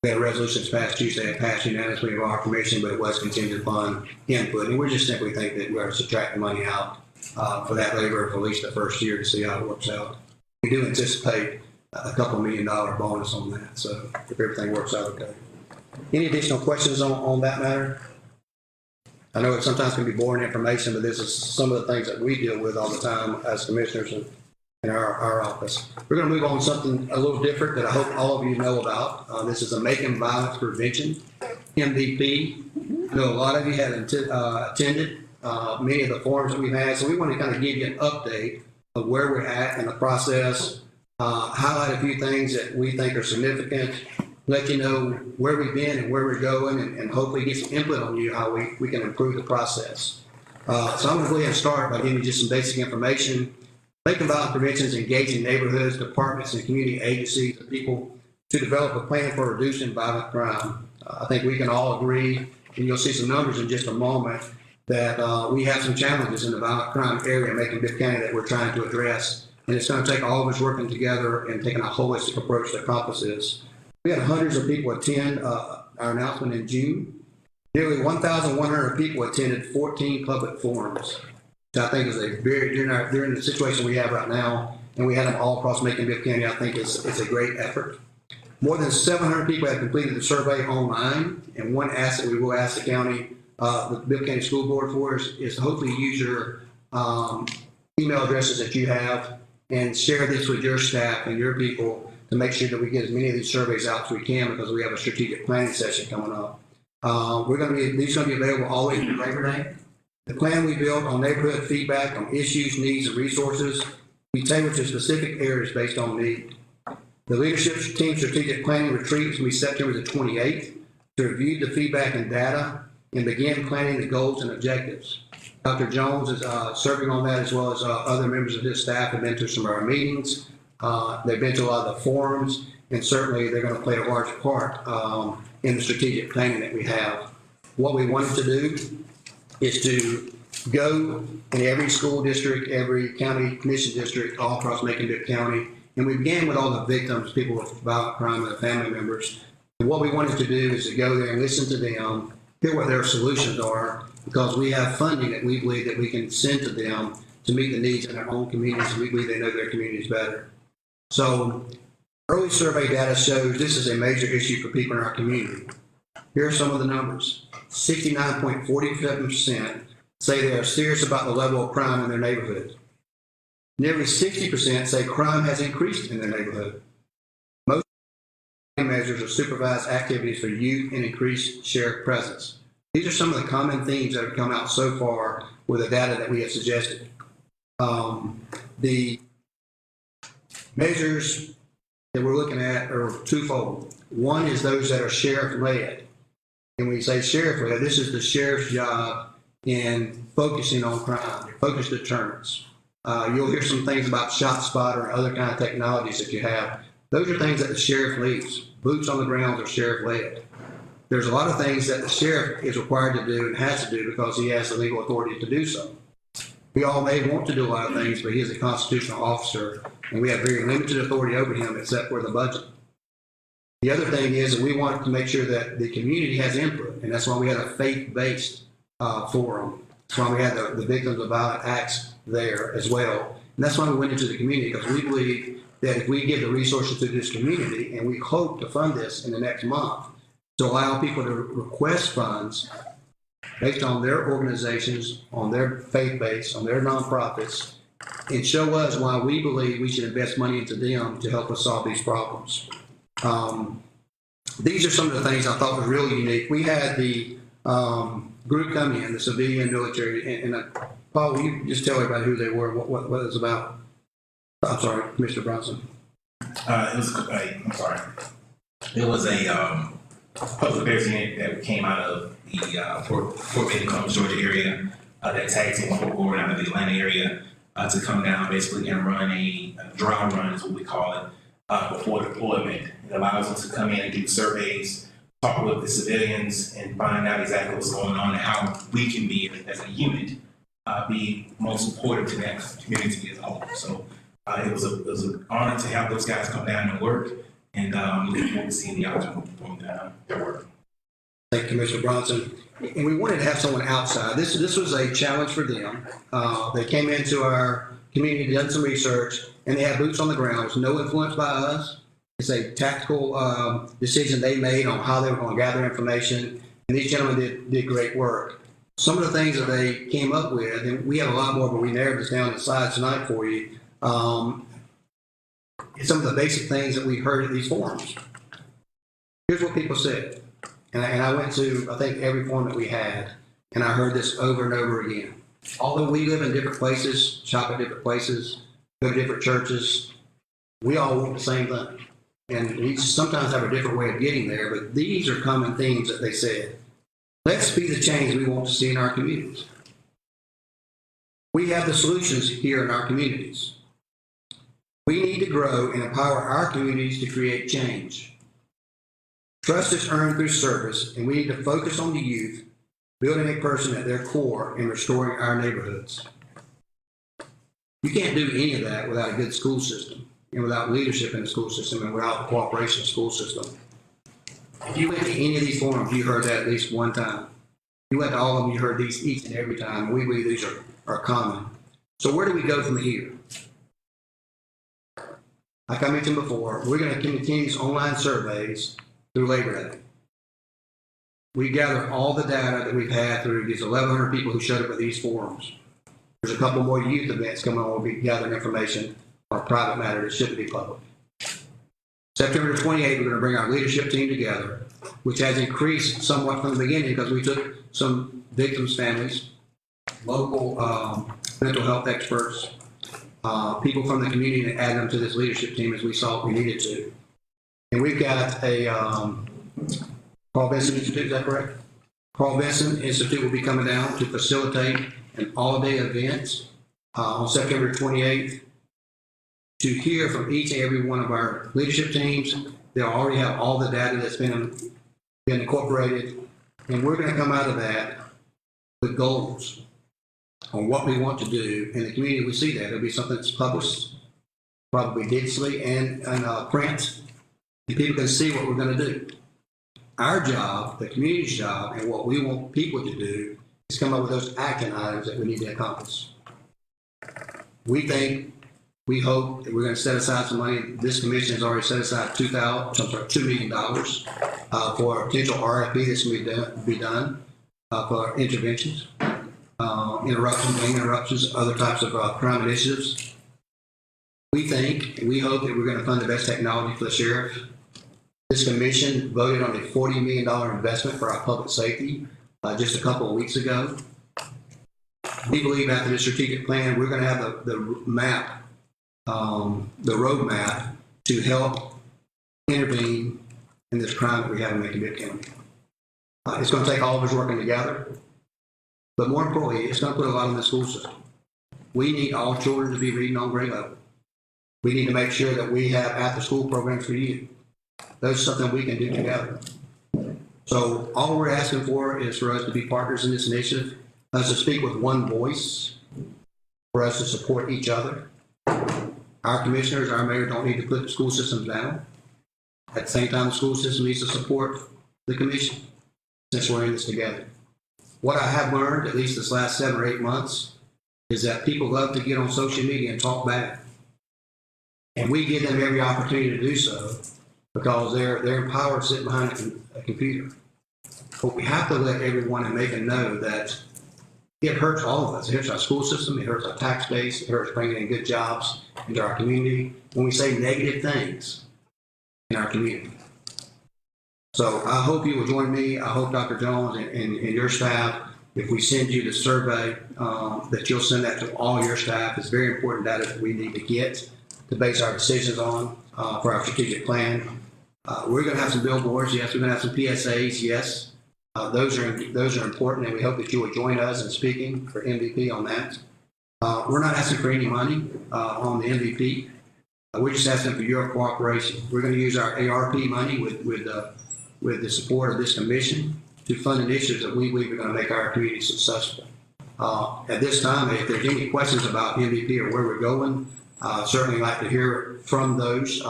we had a resolution this past Tuesday, it passed unanimously of our commission, but it was contingent upon input. And we just simply think that we're going to subtract the money out for that labor for at least the first year to see how it works out. We do anticipate a $2 million bonus on that, so if everything works out okay. Any additional questions on that matter? I know it sometimes can be boring information, but this is some of the things that we deal with all the time as commissioners in our office. We're going to move on to something a little different that I hope all of you know about. This is a Macon Violence Prevention, MVP. I know a lot of you have attended many of the forums that we've had, so we want to kind of give you an update of where we're at in the process, highlight a few things that we think are significant, let you know where we've been and where we're going, and hopefully get some input on you how we can improve the process. So I'm going to go ahead and start by giving you just some basic information. Macon Violence Prevention is engaging neighborhoods, departments, and community agencies and people to develop a plan for reducing violent crime. I think we can all agree, and you'll see some numbers in just a moment, that we have some challenges in the violent crime area in Macon-Bibb County that we're trying to address. And it's going to take all of us working together and taking a holistic approach to accomplish this. We had hundreds of people attend our announcement in June. Nearly 1,100 people attended 14 public forums, which I think is a very, during the situation we have right now, and we had them all across Macon-Bibb County, I think it's a great effort. More than 700 people have completed the survey online, and one ask that we will ask the county, the Bibb County School Board for is to hopefully use your email addresses that you have and share this with your staff and your people to make sure that we get as many of these surveys out as we can, because we have a strategic planning session coming up. These are going to be available all the way through Labor Day. The plan we built on neighborhood feedback on issues, needs, and resources, we tailor to specific areas based on need. The leadership team strategic planning retreat will be September the 28th to review the feedback and data and begin planning the goals and objectives. Dr. Jones is serving on that, as well as other members of his staff have been to some of our meetings. They've been to a lot of the forums, and certainly they're going to play a large part in the strategic planning that we have. What we wanted to do is to go in every school district, every county commission district, all across Macon-Bibb County, and we began with all the victims, people with violent crime, and the family members. And what we wanted to do is to go there and listen to them, hear what their solutions are, because we have funding that we believe that we can send to them to meet the needs in their own communities, and we believe they know their communities better. So early survey data shows this is a major issue for people in our community. Here are some of the numbers. 69.47% say they are serious about the level of crime in their neighborhood. Nearly 60% say crime has increased in their neighborhood. Most measures of supervised activities for youth and increased sheriff presence. These are some of the common themes that have come out so far with the data that we have suggested. The measures that we're looking at are twofold. One is those that are sheriff-led. And when we say sheriff-led, this is the sheriff's job in focusing on crime, focused deterrence. You'll hear some things about ShotSpotter and other kind of technologies that you have. Those are things that the sheriff leads. Boots on the ground are sheriff-led. There's a lot of things that the sheriff is required to do and has to do because he has the legal authority to do so. We all may want to do a lot of things, but he is a constitutional officer, and we have very limited authority over him except for the budget. The other thing is that we want to make sure that the community has input, and that's why we had a faith-based forum. That's why we had the victims of violent acts there as well. And that's why we went into the community, because we believe that if we give the resources to this community, and we hope to fund this in the next month, to allow people to request funds based on their organizations, on their faith base, on their nonprofits, and show us why we believe we should invest money into them to help us solve these problems. These are some of the things I thought were really unique. We had the group come in, the civilian military, and Paul, will you just tell everybody who they were, what it was about? I'm sorry, Mr. Bronson. It was a public affairs unit that came out of the Fort Bend, Georgia area that tagged team Fort Gordon out of the Atlanta area to come down basically and run a dry run is what we call it before deployment. It allows us to come in and do surveys, talk with the civilians, and find out exactly what's going on and how we can be, as a unit, be most supportive to that community as a whole. So it was an honor to have those guys come down and work, and looking forward to seeing the outcome from their work. Thank you, Commissioner Bronson. And we wanted to have someone outside. This was a challenge for them. They came into our community, done some research, and they had boots on the ground. There's no influence by us. It's a tactical decision they made on how they were going to gather information. And these gentlemen did great work. Some of the things that they came up with, and we have a lot more, but we narrowed this down to slides tonight for you. Some of the basic things that we heard at these forums. Here's what people said. And I went to, I think, every forum that we had, and I heard this over and over again. Although we live in different places, shop at different places, go to different churches, we all want the same thing. And we sometimes have a different way of getting there, but these are common themes that they said. Let's be the change we want to see in our communities. We have the solutions here in our communities. We need to grow and empower our communities to create change. Trust is earned through service, and we need to focus on the youth, building a person at their core and restoring our neighborhoods. You can't do any of that without a good school system, and without leadership in the school system, and without the cooperation of the school system. If you went to any of these forums, you heard that at least one time. You went to all of them, you heard these each and every time, and we believe these are common. So where do we go from here? Like I mentioned before, we're going to continue these online surveys through Labor Day. We gather all the data that we've had through these 1,100 people who showed up at these forums. There's a couple more youth events coming on. We'll be gathering information on a private matter that shouldn't be public. September 28th, we're going to bring our leadership team together, which has increased somewhat from the beginning because we took some victims' families, local mental health experts, people from the community, and added them to this leadership team as we saw we needed to. And we've got a Carl Vinson Institute, is that correct? Carl Vinson Institute will be coming down to facilitate an all-day event on September 28th to hear from each and every one of our leadership teams. They'll already have all the data that's been incorporated, and we're going to come out of that with goals on what we want to do in the community. We see that. It'll be something that's published, probably digitally and print, and people can see what we're going to do. Our job, the community's job, and what we want people to do is come up with those action items that we need to accomplish. We hope that we're going to set aside some money. This commission has already set aside $2 million for a potential RFP that's going to be done for interventions, interruptions, other types of crime initiatives. We think and we hope that we're going to fund the best technology for the sheriff. This commission voted on a $40 million investment for our public safety just a couple of weeks ago. We believe after the strategic plan, we're going to have the map, the roadmap to help intervene in this crime that we have in Macon-Bibb County. It's going to take all of us working together, but more importantly, it's going to put a lot in the school system. We need all children to be reading on grade level. We need to make sure that we have after-school programs for youth. That's something we can do together. So all we're asking for is for us to be partners in this initiative, us to speak with one voice, for us to support each other. Our commissioners, our mayor don't need to put the school systems down. At the same time, the school system needs to support the commission since we're in this together. What I have learned, at least this last 7 or 8 months, is that people love to get on social media and talk back. And we give them every opportunity to do so because they're empowered sitting behind a computer. But we have to let everyone in Macon know that it hurts all of us. It hurts our school system. It hurts our tax base. It hurts bringing in good jobs into our community when we say negative things in our community. So I hope you will join me. I hope Dr. Jones and your staff, if we send you the survey, that you'll send that to all your staff. It's very important data that we need to get to base our decisions on for our strategic plan. We're going to have some billboards. Yes, we're going to have some PSAs. Yes. Those are important, and we hope that you will join us in speaking for MVP on that. We're not asking for any money on the MVP. We're just asking for your cooperation. We're going to use our ARP money with the support of this commission to fund initiatives that we believe are going to make our community successful. At this time, if there's any questions about MVP or where we're going, certainly like to hear from those.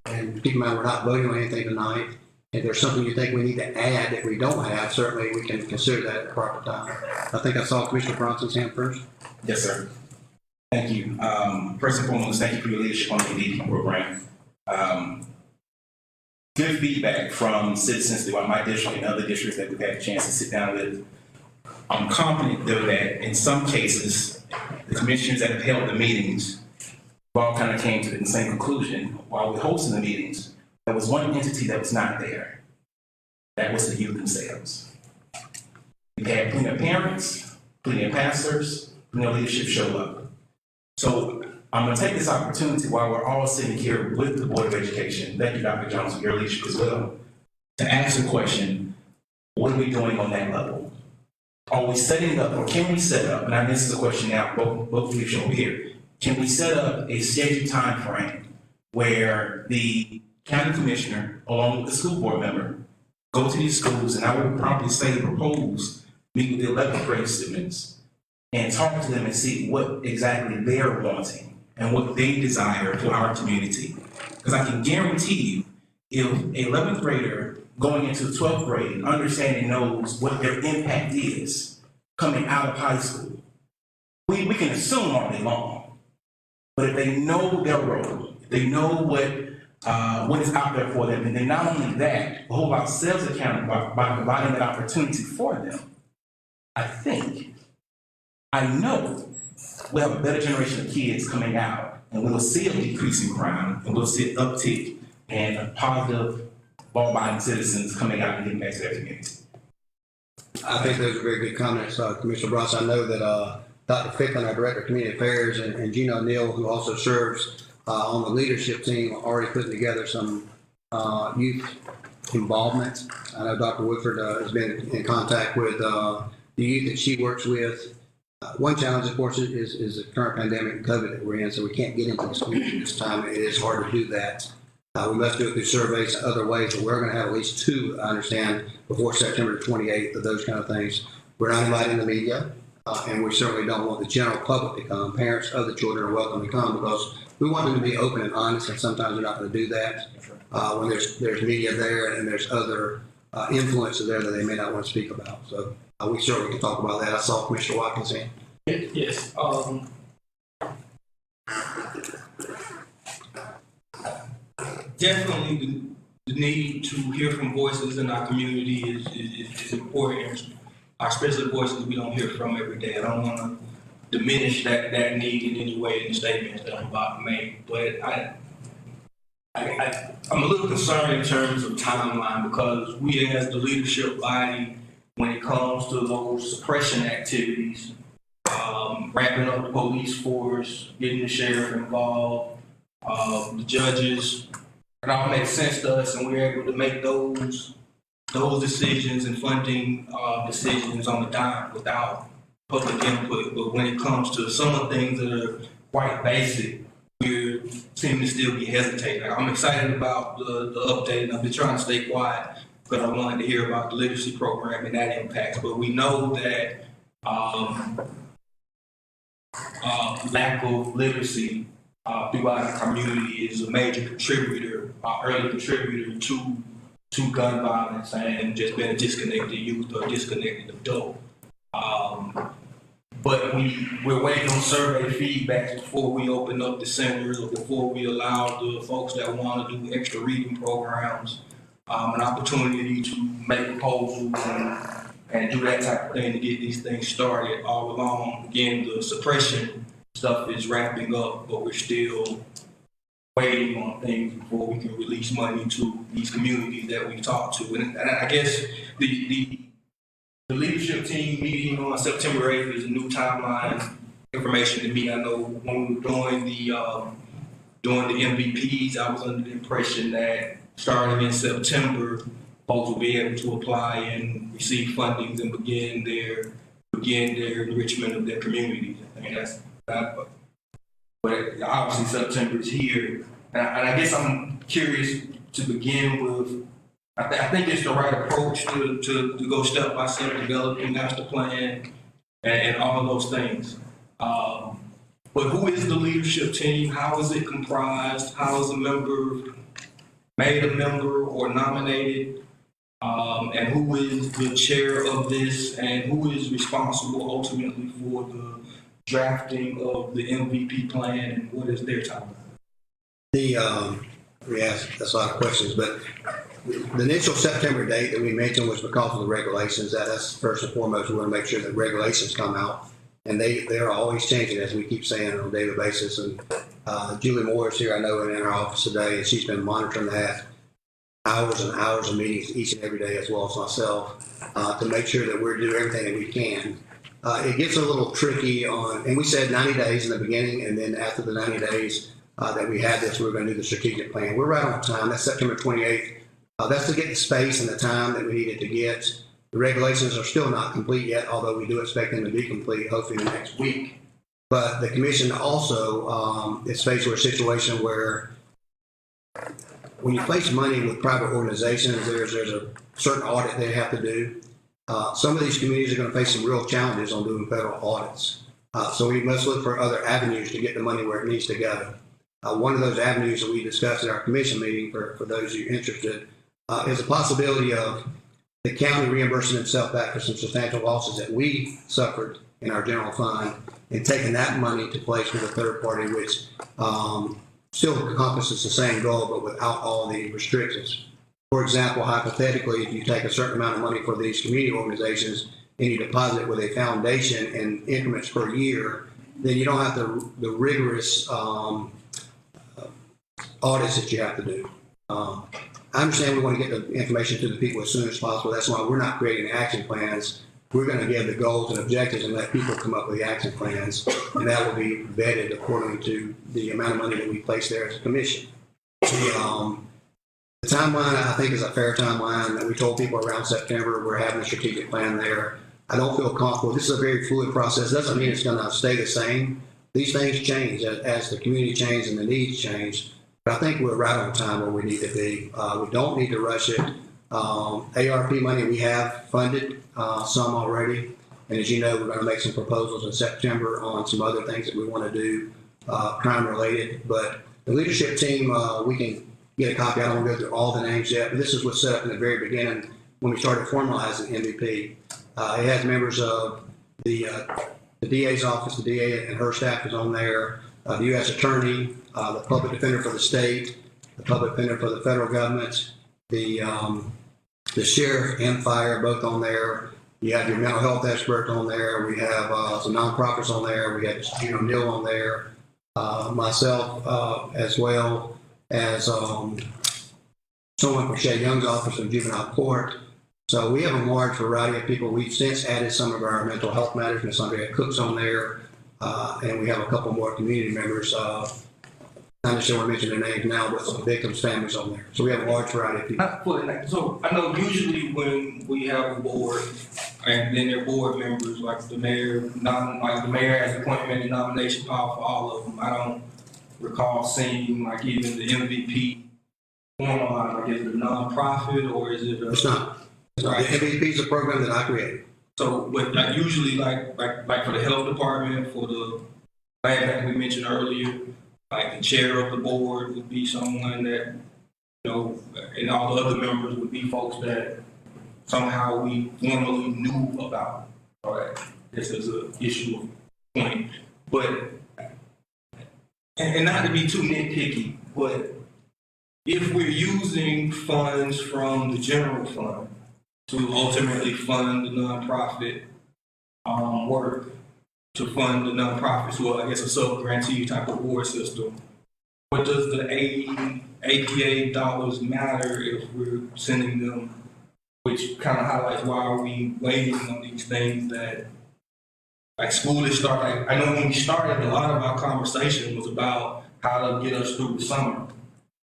And keep in mind, we're not voting on anything tonight. If there's something you think we need to add that we don't have, certainly we can consider that at the proper time. I think I saw Commissioner Bronson's hand first. Yes, sir. Thank you. First and foremost, thank you for your leadership on the MVP program. Good feedback from citizens throughout my district and other districts that we've had a chance to sit down with. I'm confident, though, that in some cases, the commissioners that have held the meetings all kind of came to the same conclusion while we're hosting the meetings. There was one entity that was not there. That was the youth themselves. We had plenty of parents, plenty of pastors, plenty of leadership show up. So I'm going to take this opportunity while we're all sitting here with the Board of Education, thank you, Dr. Jones, for your leadership as well, to ask the question, what are we doing on that level? Are we setting up, or can we set up, and this is a question now, both of you over here, can we set up a scheduled time frame where the county commissioner, along with the school board member, go to these schools, and I would probably say propose, meet with the 11th grade students, and talk to them and see what exactly they're wanting and what they desire for our community. Because I can guarantee you, if an 11th grader going into 12th grade understanding knows what their impact is coming out of high school, we can assume all day long. But if they know their role, if they know what is out there for them, and then not only that, hold ourselves accountable by providing that opportunity for them, I know we'll have a better generation of kids coming out, and we'll see a decrease in crime, and we'll see an uptick in positive, law-abiding citizens coming out and getting back to their community. I think those are very good comments, Commissioner Bronson. I know that Dr. Ficklin, our Director of Community Affairs, and Gina O'Neill, who also serves on the leadership team, are already putting together some youth involvement. I know Dr. Woodford has been in contact with the youth that she works with. One challenge, of course, is the current pandemic and COVID that we're in, so we can't get into the schools at this time. It is hard to do that. We must do it through surveys and other ways, but we're going to have at least two, I understand, before September 28th of those kind of things. We're not inviting the media, and we certainly don't want the general public to come. Parents of the children are welcome to come because we want them to be open and honest, and sometimes we're not going to do that when there's media there and there's other influences there that they may not want to speak about. So we certainly can talk about that. I saw Commissioner Watkins in. Yes. Definitely the need to hear from voices in our community is important, especially voices we don't hear from every day. I don't want to diminish that need in any way in the statements that I'm about to make, but I'm a little concerned in terms of timeline because we as the leadership body, when it comes to those suppression activities, ramping up the police force, getting the sheriff involved, the judges, it all makes sense to us, and we're able to make those decisions and funding decisions on the dime without public input. But when it comes to some of the things that are quite basic, we seem to still be hesitating. I'm excited about the update, and I've been trying to stay quiet because I wanted to hear about the literacy program and that impacts. But we know that lack of literacy throughout our community is a major contributor, early contributor to gun violence and just being a disconnected youth or disconnected adult. But we're waiting on survey feedback before we open up the centers or before we allow the folks that want to do extra reading programs an opportunity to make proposals and do that type of thing to get these things started. All along, again, the suppression stuff is ramping up, but we're still waiting on things before we can release money to these communities that we talk to. And I guess the leadership team meeting on September 8th is a new timeline information to me. I know when we were doing the MVPs, I was under the impression that starting in September, folks will be able to apply and receive fundings and begin their enrichment of their communities. I think that's that. But but obviously September is here. And I guess I'm curious to begin with, I think it's the right approach to go step by step, developing master plan and all of those things. But who is the leadership team? How is it comprised? How is a member made a member or nominated? And who is the chair of this, and who is responsible ultimately for the drafting of the MVP plan, and what is their timeline? We asked that's a lot of questions, but the initial September date that we mentioned was because of the regulations. That's first and foremost. We want to make sure that regulations come out, and they're always changing, as we keep saying, on a daily basis. And Julie Moore is here, I know, in our office today, and she's been monitoring that. Hours and hours of meetings each and every day, as well as myself, to make sure that we're doing everything that we can. It gets a little tricky and we said 90 days in the beginning, and then after the 90 days that we had this, we're going to do the strategic plan. We're right on time. That's September 28th. That's to get the space and the time that we needed to get. The regulations are still not complete yet, although we do expect them to be complete hopefully in the next week. But the commission also is faced with a situation where when you place money with private organizations, there's a certain audit they have to do. Some of these communities are going to face some real challenges on doing federal audits. So we must look for other avenues to get the money where it needs to go. One of those avenues that we discussed at our commission meeting, for those of you interested, is the possibility of the county reimbursing itself back for some substantial losses that we suffered in our general fund, and taking that money to place with a third party, which still encompasses the same goal, but without all the restrictions. For example, hypothetically, if you take a certain amount of money for these community organizations and you deposit it with a foundation in increments per year, then you don't have the rigorous audits that you have to do. I understand we want to get the information to the people as soon as possible. That's why we're not creating action plans. We're going to give the goals and objectives and let people come up with the action plans, and that will be vetted according to the amount of money that we place there as a commission. The timeline, I think, is a fair timeline. We told people around September we're having a strategic plan there. I don't feel comfortable. This is a very fluid process. Doesn't mean it's going to stay the same. These things change as the community changes and the needs change. But I think we're right on time where we need to be. We don't need to rush it. ARP money we have funded some already, and as you know, we're going to make some proposals in September on some other things that we want to do, crime related. But the leadership team, we can get a copy. I don't want to go through all the names yet, but this is what's set up in the very beginning when we started formalizing MVP. It has members of the DA's office, the DA and her staff is on there, the U.S. Attorney, the Public Defender for the state, the Public Defender for the federal government, the sheriff and fire both on there. You have your mental health expert on there. We have some nonprofits on there. We have Gene O'Neill on there, myself as well as someone from Shay Young's office of juvenile court. So we have a large variety of people. We've since added some of our mental health matters. Ms. Andrea Cook's on there, and we have a couple more community members. I understand we're mentioning their names now, but some victims' families on there. So we have a large variety of people. So I know usually when we have a board and then their board members, like the mayor, the mayor has appointment and nomination power for all of them. I don't recall seeing like even the MVP formalized. Like, is it a nonprofit or is it? It's not. Right. The MVP is a program that I created. So, but like usually, like for the health department, for the land bank we mentioned earlier, like the chair of the board would be someone that, you know, and all the other members would be folks that somehow we formally knew about. All right, this is an issue of point, but and not to be too nitpicky, but if we're using funds from the general fund to ultimately fund the nonprofit work, to fund the nonprofits, well, I guess a sub-grantee type of award system, what does the APA dollars matter if we're sending them, which kind of highlights why are we waiting on these things that, like school is starting. I know when we started, a lot of our conversation was about how to get us through the summer.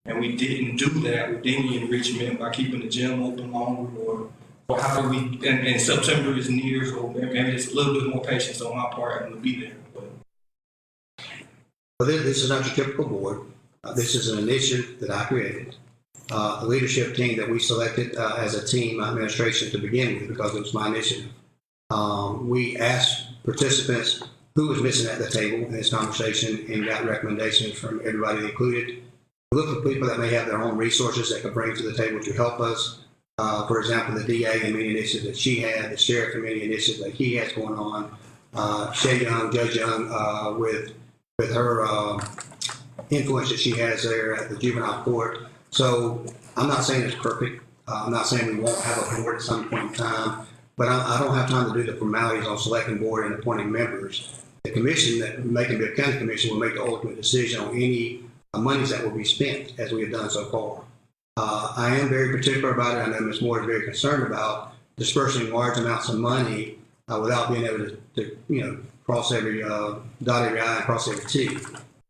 And we didn't do that with any enrichment by keeping the gym open longer or how do we, and September is near, so maybe it's a little bit more patience on my part and we'll be there. But But this is not your typical board. This is an initiative that I created. The leadership team that we selected as a team administration to begin with, because it was my initiative. We asked participants who was missing at the table in this conversation and got recommendations from everybody included. We look for people that may have their own resources that could bring to the table to help us. For example, the DA and many initiatives that she had, the sheriff and many initiatives that he has going on. Shay Young, Judge Young, with her influence that she has there at the juvenile court. So I'm not saying it's perfect. I'm not saying we won't have a board at some point in time, but I don't have time to do the formalities on selecting board and appointing members. The commission, that Macon-Bibb County Commission, will make the ultimate decision on any monies that will be spent, as we have done so far. I am very particular about it. I know Ms. Moore is very concerned about dispersing large amounts of money without being able to cross every, dot every I and cross every T.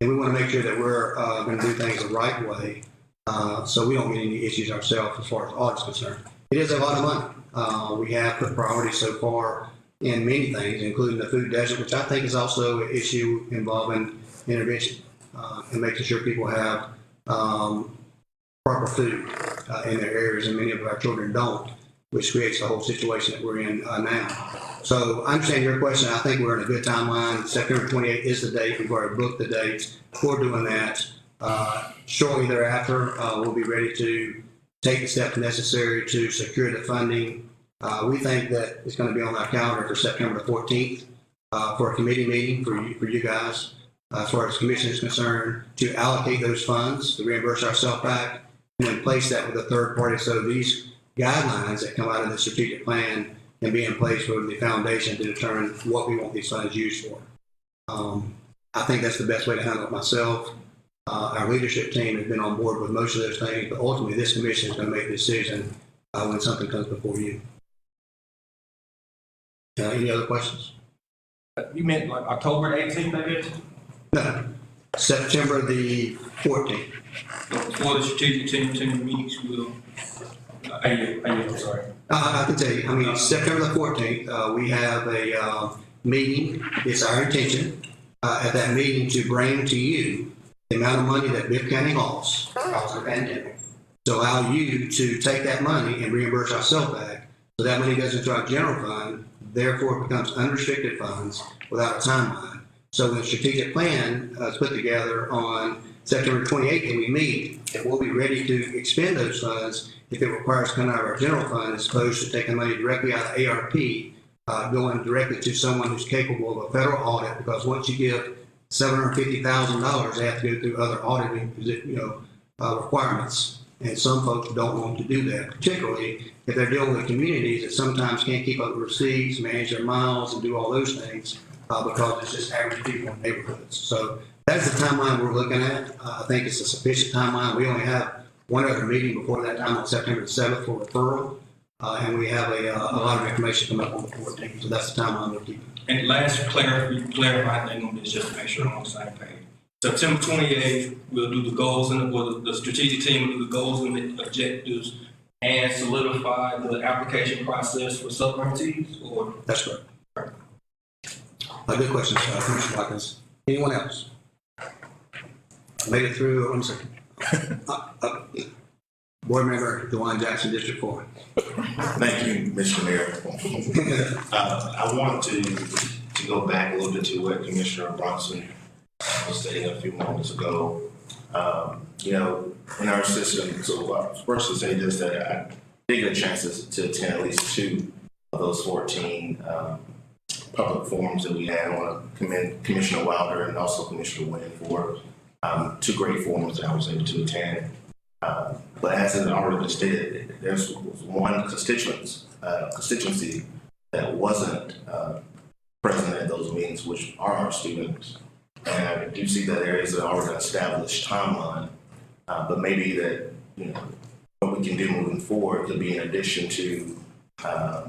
And we want to make sure that we're going to do things the right way, so we don't get any issues ourselves as far as audit is concerned. It is a lot of money. We have put priorities so far in many things, including the food desert, which I think is also an issue involving intervention and making sure people have proper food in their areas, and many of our children don't, which creates the whole situation that we're in now. So I understand your question. I think we're in a good timeline. September 28th is the date. We've already booked the date for doing that. Shortly thereafter, we'll be ready to take the steps necessary to secure the funding. We think that it's going to be on our calendar for September the 14th for a committee meeting for you guys, as far as the commission is concerned, to allocate those funds, to reimburse ourselves back, and then place that with a third party. So these guidelines that come out of the strategic plan can be in place for the foundation to determine what we want these funds used for. I think that's the best way to handle it myself. Our leadership team has been on board with most of those things, but ultimately this commission is going to make the decision when something comes before you. Any other questions? You meant like October 18th, I guess? No, September the 14th. Before the strategic team meetings, will. I'm sorry. I can tell you, I mean, September the 14th, we have a meeting. It's our intention at that meeting to bring to you the amount of money that Bibb County lost because of the pandemic, to allow you to take that money and reimburse ourselves back. So that money goes into our general fund, therefore it becomes unrestricted funds without a timeline. So when the strategic plan is put together on September 28th and we meet, and we'll be ready to expend those funds if it requires coming out of our general fund, as opposed to taking money directly out of ARP, going directly to someone who's capable of a federal audit, because once you give $750,000, they have to go through other auditing requirements. And some folks don't want to do that, particularly if they're dealing with communities that sometimes can't keep up with receipts, manage their miles, and do all those things because it's just average people in neighborhoods. So that's the timeline we're looking at. I think it's a sufficient timeline. We only have one other meeting before that time on September the 7th for referral, and we have a lot of information coming up on the 14th. So that's the timeline we're keeping. And last clarify thing on this, just to make sure I'm on the same page. September 28th, we'll do the goals and the strategic team will do the goals and the objectives and solidify the application process for sub-grantees, or? That's correct. Good question, Commissioner Watkins. Anyone else? Made it through, one second. Board Member DeWine Jackson, District 4. Thank you, Mr. Mayor. I want to go back a little bit to what Commissioner Bronson was saying a few moments ago. In our system, so first to say this, that I did get a chance to attend at least 2 of those 14 public forums that we had. I want to commend Commissioner Wilder and also Commissioner Wynn for 2 great forums that I was able to attend. But as has already been stated, there's one constituency that wasn't present at those meetings, which are our students. And I do see that there is an already established timeline, but maybe that what we can do moving forward could be in addition to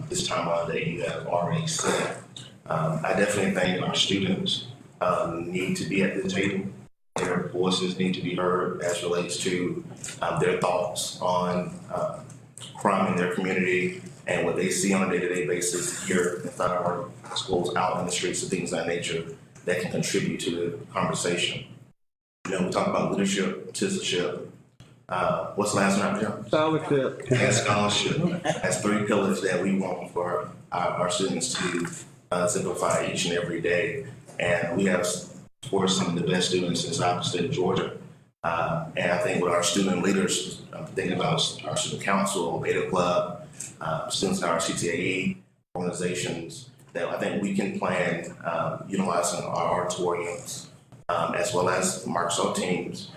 this timeline that you have already set. I definitely think our students need to be at the table. Their voices need to be heard as relates to their thoughts on crime in their community and what they see on a day-to-day basis here inside our schools, out in the streets, and things of that nature that can contribute to the conversation. we talk about leadership, citizenship. What's the last one, Jim? Scholarship. And scholarship. That's three pillars that we want for our students to simplify each and every day. And we have, of course, some of the best students in South State of Georgia. And I think with our student leaders, I'm thinking about our student council, Beta Club, students in our CTAE organizations, that I think we can plan utilizing our auditoriums as well as Microsoft Teams.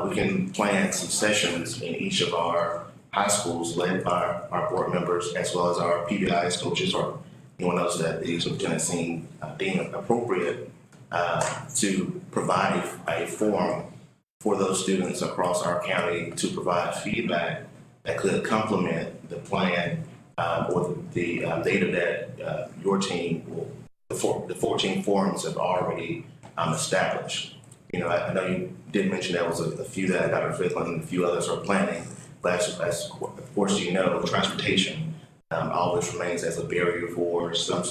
We can plan some sessions in each of our high schools led by our board members as well as our PBIS coaches or anyone else that the superintendent deem appropriate to provide a forum for those students across our county to provide feedback that could complement the plan or the data that your team the 14 forums have already established. I know you did mention there was a few that Dr. Ficklen and a few others are planning, but as of course transportation always remains as a barrier for some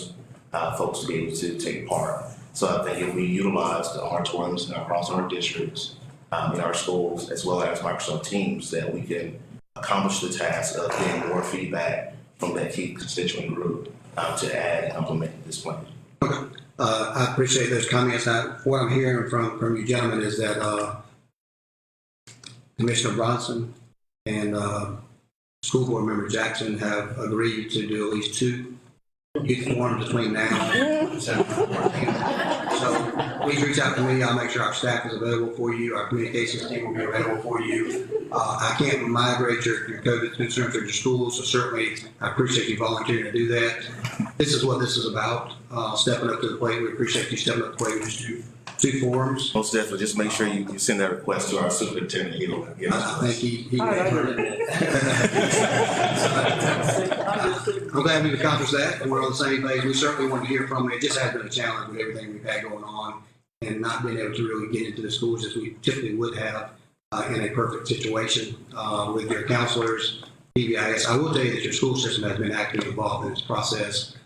folks to be able to take part. So I think if we utilize the auditoriums across our districts, in our schools, as well as Microsoft Teams, that we can accomplish the task of getting more feedback from that key constituent group to add and implement this plan. Okay. I appreciate those comments. What I'm hearing from you gentlemen is that Commissioner Bronson and School Board Member Jackson have agreed to do at least 2 youth forums between now and December 14th. So please reach out to me. I'll make sure our staff is available for you. Our communications team will be available for you. I can't migrate your COVID concerns to your schools, so certainly I appreciate you volunteering to do that. This is what this is about, stepping up to the plate. We appreciate you stepping up to the plate with just two forums. Most definitely. Just make sure you send that request to our superintendent. I think he heard it. I'm glad we've accomplished that, and we're on the same page. We certainly want to hear from you. It just has been a challenge with everything we've had going on and not being able to really get into the schools as we typically would have in a perfect situation with your counselors, PBIS. I will tell you that your school system has been actively involved in this process.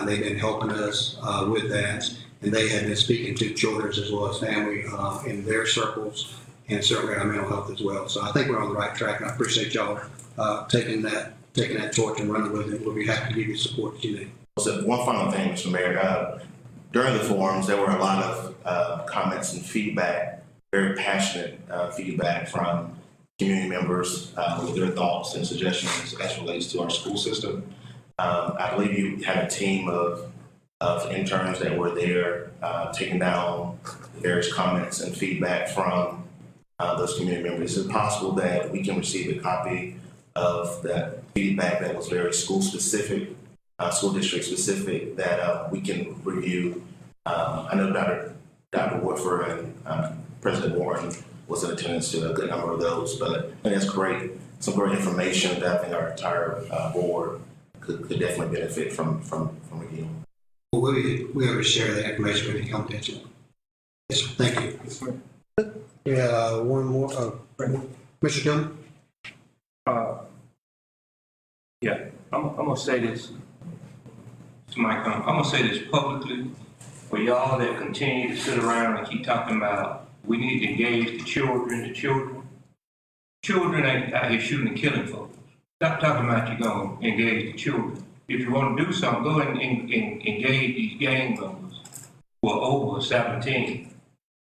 They've been helping us with that, and they have been speaking to children as well as family in their circles, and certainly our mental health as well. So I think we're on the right track, and I appreciate y'all taking that torch and running with it. We'll be happy to give you support that you need. So one final thing, Mr. Mayor. During the forums, there were a lot of comments and feedback, very passionate feedback from community members with their thoughts and suggestions as relates to our school system. I believe you had a team of interns that were there taking down various comments and feedback from those community members. Is it possible that we can receive a copy of that feedback that was very school specific, school district specific, that we can review? I know Dr. Woodford and President Warren was in attendance to a good number of those, but I think that's great. Some great information that I think our entire board could definitely benefit from reviewing. Well, we have to share that information with you confidentially. Yes, sir. Thank you. Yes, sir. Yeah, one more. Mr. Tillman? Yeah, I'm gonna say this to Mike. I'm gonna say this publicly for y'all that continue to sit around and keep talking about we need to engage the children. Children ain't out here shooting and killing folks. Stop talking about you gonna engage the children. If you want to do something, go and engage these gang members who are over 17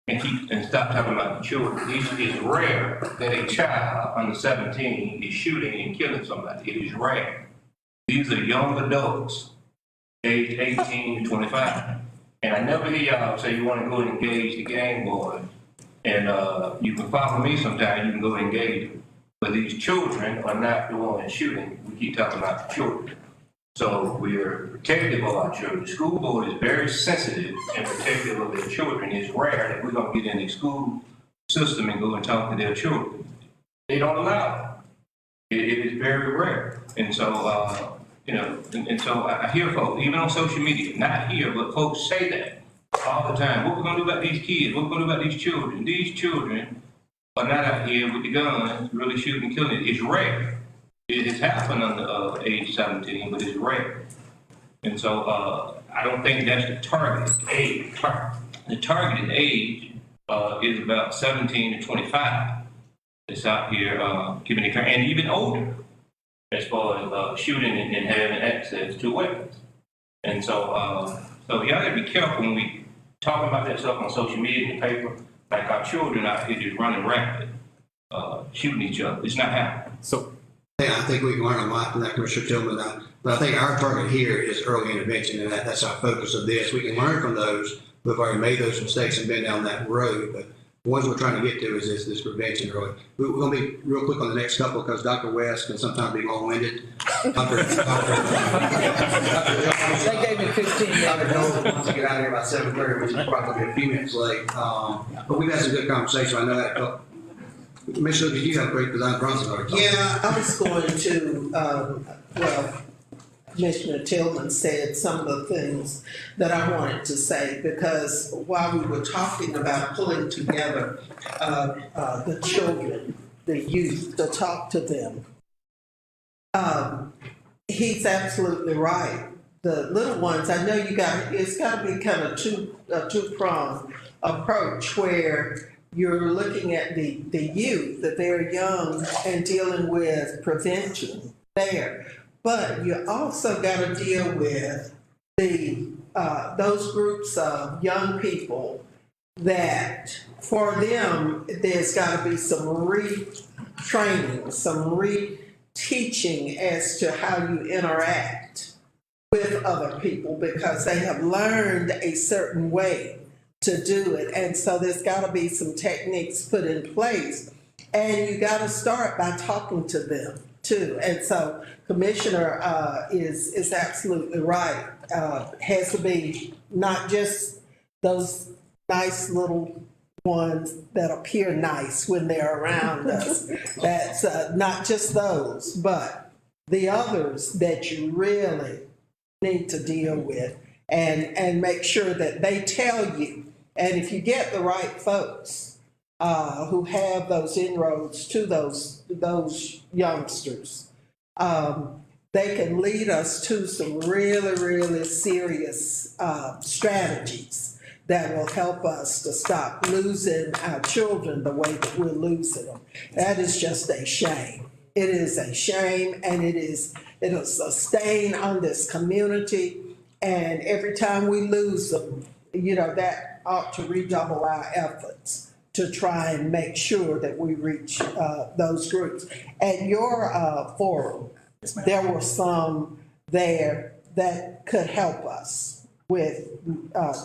and stop talking about the children. It's rare that a child under 17 is shooting and killing somebody. It is rare. These are young adults, aged 18 to 25. And I never hear y'all say you want to go and engage the gang boys. And you can follow me sometime, you can go and engage them. But these children are not the ones shooting. We keep talking about the children. So we're protective of our children. The school board is very sensitive and protective of their children. It's rare that we're going to get in the school system and go and talk to their children. They don't allow it. It is very rare. And so, and so I hear folks, even on social media, not here, but folks say that all the time. What we're going to do about these kids? What we're going to do about these children? These children are not out here with the guns really shooting and killing. It's rare. It has happened under age 17, but it's rare. And so I don't think that's the targeted age. The targeted age is about 17 to 25. That's out here giving it, and even older, as far as shooting and having access to weapons. And so, so y'all gotta be careful when we talk about that stuff on social media and the paper. Like our children out here just running rampant, shooting each other. It's not happening. So, yeah, I think we can learn a lot from that, Commissioner Tillman. But I think our target here is early intervention, and that's our focus of this. We can learn from those who've already made those mistakes and been down that road. But the ones we're trying to get to is this prevention early. We're going to be real quick on the next couple because Dr. West can sometimes be long-winded. They gave me 15 minutes. Dr. Nolan wants to get out of here by 7:30, which is probably a few minutes late. But we've had some good conversation. I know that. Commissioner, did you have a great design Bronson already talked? Yeah, I was going to, well, Commissioner Tillman said some of the things that I wanted to say, because while we were talking about pulling together the children, the youth, to talk to them, he's absolutely right. The little ones, I know it's got to be kind of a two-pronged approach where you're looking at the youth, that they're young and dealing with prevention there. But you also got to deal with those groups of young people that for them, there's got to be some retraining, some reteaching as to how you interact with other people, because they have learned a certain way to do it. And so there's got to be some techniques put in place, and you got to start by talking to them too. And so Commissioner is absolutely right. Has to be not just those nice little ones that appear nice when they're around us. That's not just those, but the others that you really need to deal with and make sure that they tell you. And if you get the right folks who have those inroads to those youngsters, they can lead us to some really, really serious strategies that will help us to stop losing our children the way that we're losing them. That is just a shame. It is a shame, and it is a stain on this community. And every time we lose them, that ought to redouble our efforts to try and make sure that we reach those groups. At your forum, there were some there that could help us with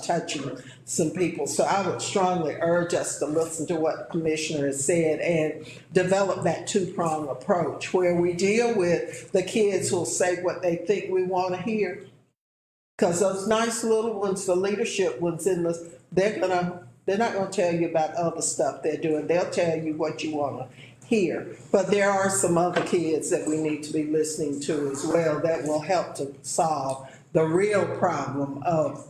touching some people. So I would strongly urge us to listen to what the commissioner has said and develop that two-pronged approach where we deal with the kids who'll say what they think we want to hear. Because those nice little ones, the leadership ones they're not gonna tell you about other stuff they're doing. They'll tell you what you wanna hear. But there are some other kids that we need to be listening to as well that will help to solve the real problem of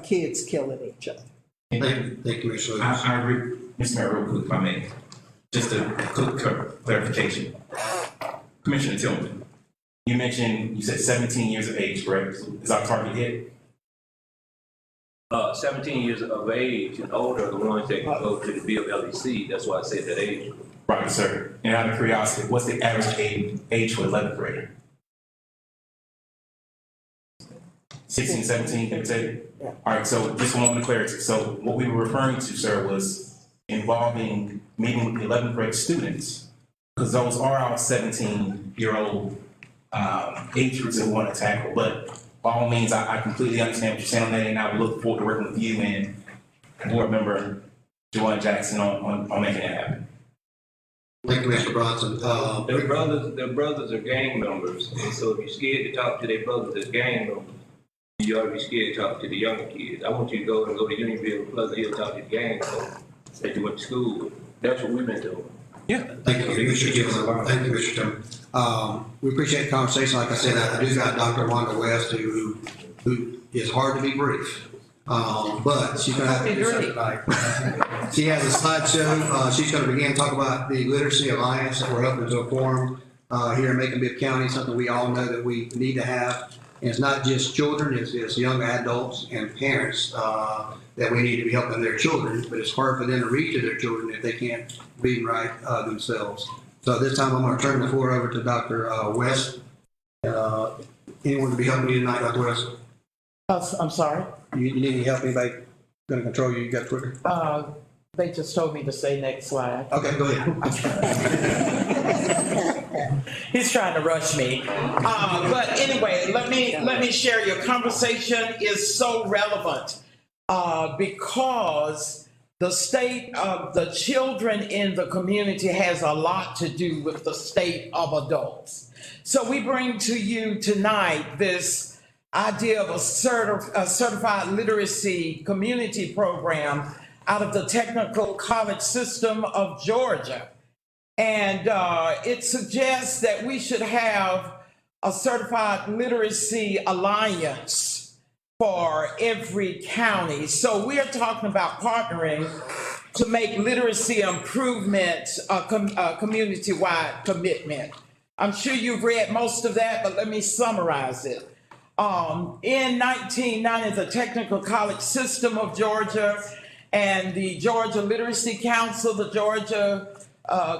kids killing each other. Thank you, Mr. Williams. I agree, Mr. Mayor, real quick, if I may. Just a quick clarification. Commissioner Tillman, you said 17 years of age, correct? Is our target hit? 17 years of age and older are the ones that can go to the BOE. That's why I said that age. Right, sir. And out of curiosity, what's the average age for 11th grader? 16, 17, can you say? Yeah. All right, so just one clarity. So what we were referring to, sir, was involving meeting with the 11th grade students, because those are our 17-year-old age groups that we want to tackle. But by all means, I completely understand what you're saying on that, and I would look forward to working with you and board member Joanne Jackson on making that happen. Thank you, Mr. Bronson. Their brothers are gang members, and so if you're scared to talk to their brothers as gang members, you ought to be scared to talk to the younger kids. I want you to go to Unionville, Pleasant Hill, talk to the gang folks that you went to school with. That's what we've been doing. Yeah. Thank you, Mr. Tillman. Thank you, Mr. Tillman. We appreciate the conversation. Like I said, I do got Dr. Wanda West, who is hard to be brief. But she's going to have to do something tonight. She has a slideshow. She's going to begin to talk about the Literacy Alliance that we're hoping to form here in Macon-Bibb County, something we all know that we need to have. And it's not just children, it's young adults and parents that we need to be helping their children, but it's hard for them to reach to their children if they can't read and write themselves. So this time I'm going to turn the floor over to Dr. West. Anyone to be helping you tonight, Dr. West? I'm sorry? You need any help? Anybody going to control you? You got Twitter? They just told me to say next slide. Okay, go ahead. He's trying to rush me. But anyway, let me share. Your conversation is so relevant because the state of the children in the community has a lot to do with the state of adults. So we bring to you tonight this idea of a certified literacy community program out of the Technical College System of Georgia. And it suggests that we should have a certified literacy alliance for every county. So we are talking about partnering to make literacy improvement a community-wide commitment. I'm sure you've read most of that, but let me summarize it. In 1990, the Technical College System of Georgia and the Georgia Literacy Council, the Georgia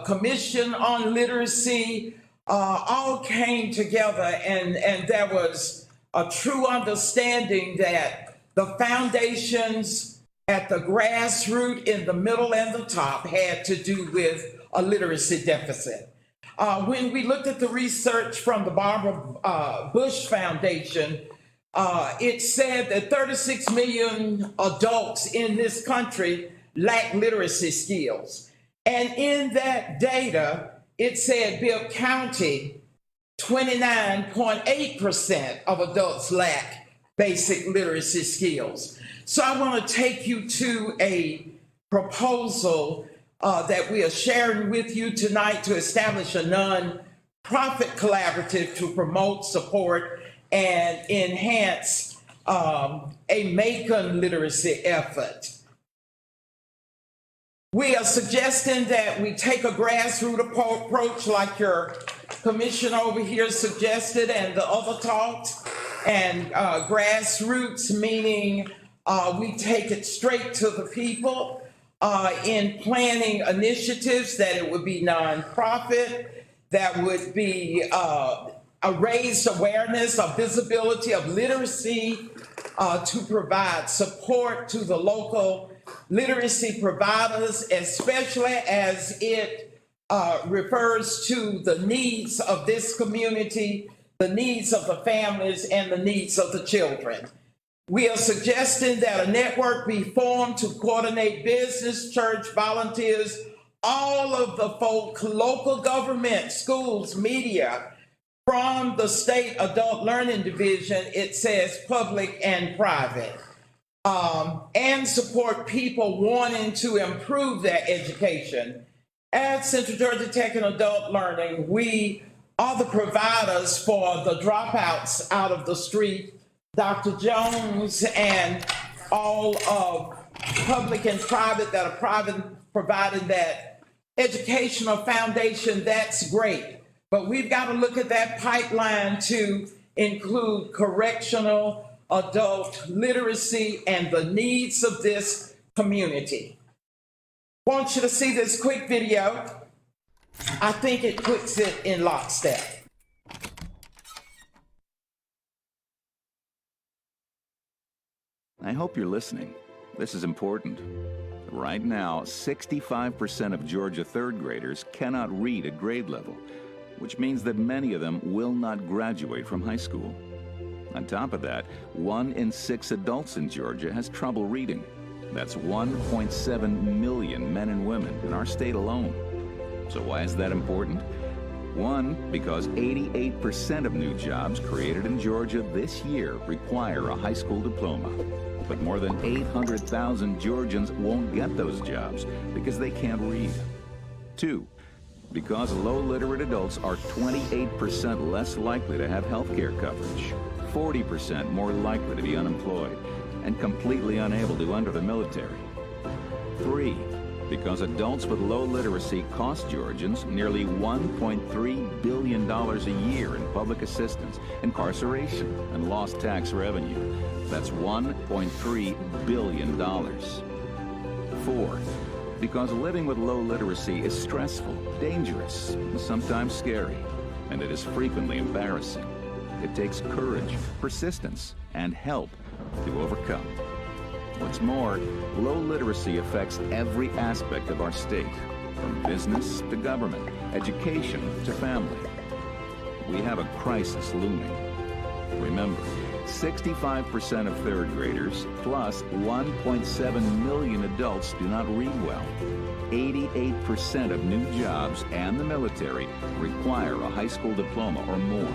Commission on Literacy, all came together, and there was a true understanding that the foundations at the grassroots, in the middle, and the top had to do with a literacy deficit. When we looked at the research from the Barbara Bush Foundation, it said that 36 million adults in this country lack literacy skills. And in that data, it said Bibb County, 29.8% of adults lack basic literacy skills. So I want to take you to a proposal that we are sharing with you tonight to establish a non-profit collaborative to promote, support, and enhance a Macon literacy effort. We are suggesting that we take a grassroots approach like your commissioner over here suggested and the other talks. And grassroots meaning we take it straight to the people in planning initiatives, that it would be nonprofit, that would be a raised awareness of visibility of literacy to provide support to the local literacy providers, especially as it refers to the needs of this community, the needs of the families, and the needs of the children. We are suggesting that a network be formed to coordinate business, church, volunteers, all of the folk, local government, schools, media, from the state adult learning division, it says public and private, and support people wanting to improve their education. At Central Georgia Tech and Adult Learning, we are the providers for the dropouts out of the street. Dr. Jones and all of public and private that are providing that educational foundation, that's great. But we've got to look at that pipeline to include correctional adult literacy and the needs of this community. I want you to see this quick video. I think it puts it in lockstep. I hope you're listening. This is important. Right now, 65% of Georgia third graders cannot read at grade level, which means that many of them will not graduate from high school. On top of that, 1 in 6 adults in Georgia has trouble reading. That's 1.7 million men and women in our state alone. So why is that important? 1, because 88% of new jobs created in Georgia this year require a high school diploma. But more than 800,000 Georgians won't get those jobs because they can't read. 2, because low literate adults are 28% less likely to have health care coverage, 40% more likely to be unemployed, and completely unable to enter the military. 3, Because adults with low literacy cost Georgians nearly $1.3 billion a year in public assistance, incarceration, and lost tax revenue. That's $1.3 billion. 4, because living with low literacy is stressful, dangerous, and sometimes scary, and it is frequently embarrassing. It takes courage, persistence, and help to overcome. What's more, low literacy affects every aspect of our state, from business to government, education to family. We have a crisis looming. Remember, 65% of third graders, plus 1.7 million adults do not read well. 88% of new jobs and the military require a high school diploma or more.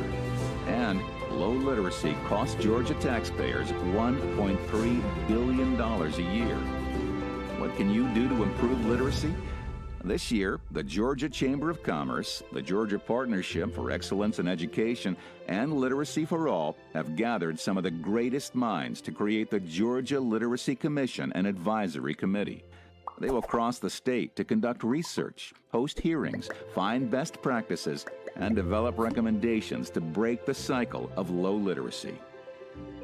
And low literacy costs Georgia taxpayers $1.3 billion a year. What can you do to improve literacy? This year, the Georgia Chamber of Commerce, the Georgia Partnership for Excellence in Education, and Literacy for All have gathered some of the greatest minds to create the Georgia Literacy Commission and Advisory Committee. They will cross the state to conduct research, host hearings, find best practices, and develop recommendations to break the cycle of low literacy.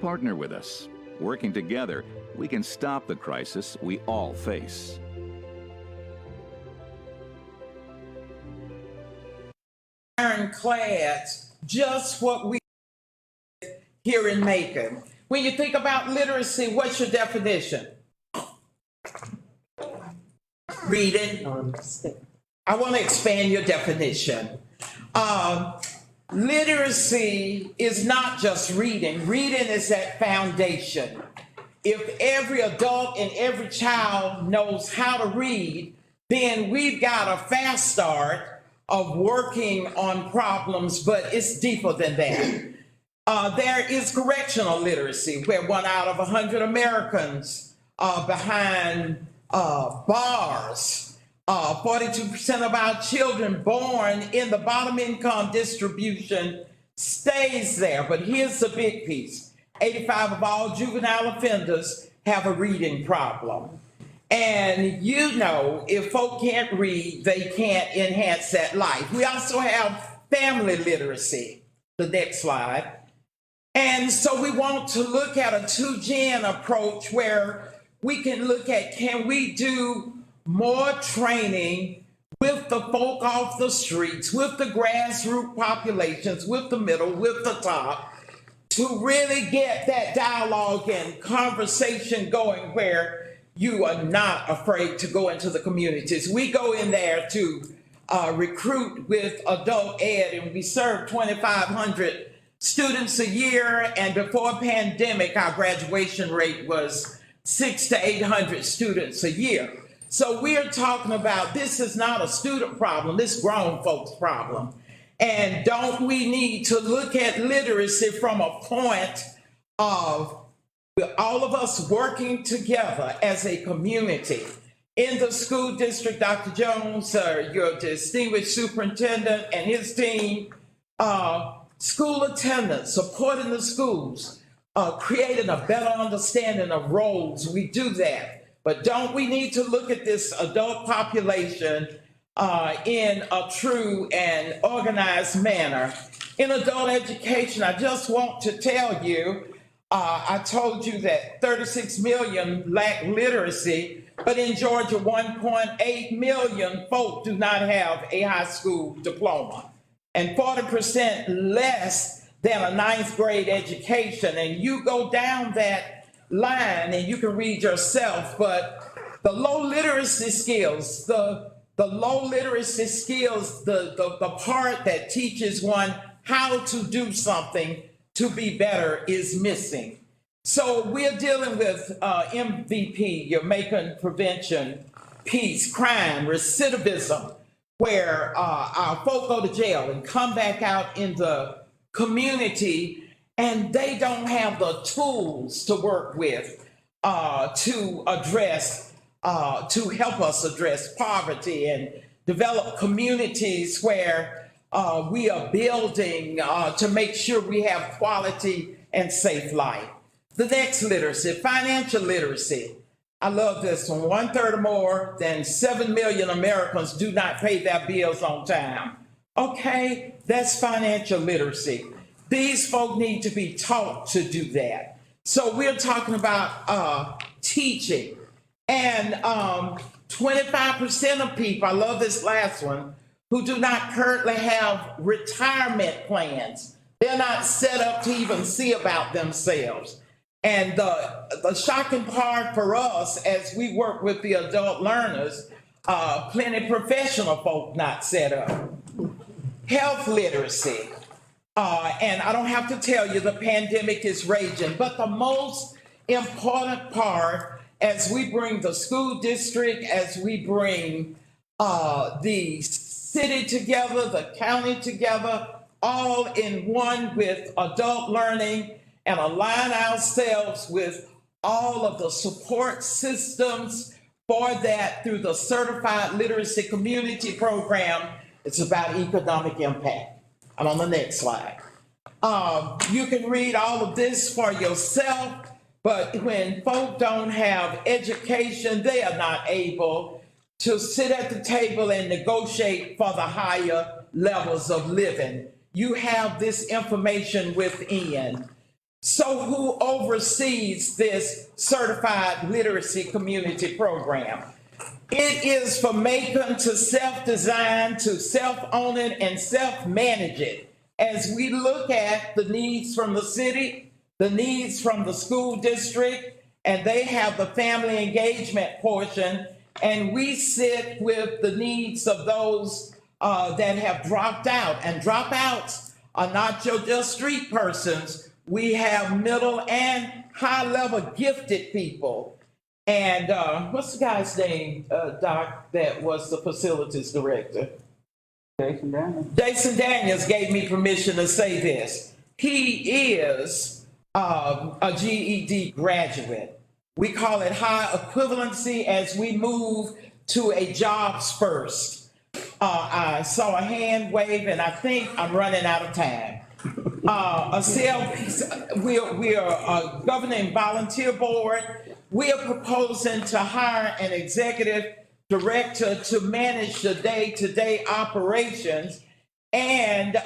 Partner with us. Working together, we can stop the crisis we all face. Ironclad, just what we here in Macon. When you think about literacy, what's your definition? Reading. I want to expand your definition. Literacy is not just reading. Reading is that foundation. If every adult and every child knows how to read, then we've got a fast start of working on problems, but it's deeper than that. There is correctional literacy, where 1 out of 100 Americans are behind bars. 42% of our children born in the bottom income distribution stays there. But here's the big piece. 85% of all juvenile offenders have a reading problem. And you know, if folk can't read, they can't enhance that life. We also have family literacy, the next slide. And so we want to look at a 2-gen approach where we can look at, can we do more training with the folk off the streets, with the grassroots populations, with the middle, with the top, to really get that dialogue and conversation going where you are not afraid to go into the communities. We go in there to recruit with adult ed, and we serve 2,500 students a year. And before pandemic, our graduation rate was 600 to 800 students a year. So we're talking about, this is not a student problem, this grown folks problem. And don't we need to look at literacy from a point of all of us working together as a community? In the school district, Dr. Jones, your distinguished superintendent and his team, school attendance, supporting the schools, creating a better understanding of roles, we do that. But don't we need to look at this adult population in a true and organized manner? In adult education, I just want to tell you, I told you that 36 million lack literacy, but in Georgia, 1.8 million folk do not have a high school diploma, and 40% less than a 9th grade education. And you go down that line and you can read yourself, but the low literacy skills, the low literacy skills, the part that teaches one how to do something to be better is missing. So we're dealing with MVP, your Macon prevention, peace, crime, recidivism, where our folk go to jail and come back out in the community, and they don't have the tools to work with to address, to help us address poverty and develop communities where we are building to make sure we have quality and safe life. The next literacy, financial literacy. I love this one. 1/3 or more than 7 million Americans do not pay their bills on time. Okay, that's financial literacy. These folk need to be taught to do that. So we're talking about teaching. And 25% of people, I love this last one, who do not currently have retirement plans. They're not set up to even see about themselves. And the shocking part for us as we work with the adult learners, plenty professional folk not set up. Health literacy. And I don't have to tell you the pandemic is raging, but the most important part as we bring the school district, as we bring the city together, the county together, all in one with adult learning, and align ourselves with all of the support systems for that through the Certified Literacy Community Program. It's about economic impact. I'm on the next slide. You can read all of this for yourself, but when folk don't have education, they are not able to sit at the table and negotiate for the higher levels of living. You have this information within. So who oversees this Certified Literacy Community Program? It is for Macon to self-design, to self-own it, and self-manage it. As we look at the needs from the city, the needs from the school district, and they have the family engagement portion, and we sit with the needs of those that have dropped out. And dropouts are not just street persons. We have middle and high-level gifted people. And what's the guy's name, Doc, that was the facilities director? Jason Daniels. Jason Daniels gave me permission to say this. He is a GED graduate. We call it high equivalency as we move to a jobs first. I saw a hand wave, and I think I'm running out of time. We're a governing volunteer board. We are proposing to hire an executive director to manage the day-to-day operations. And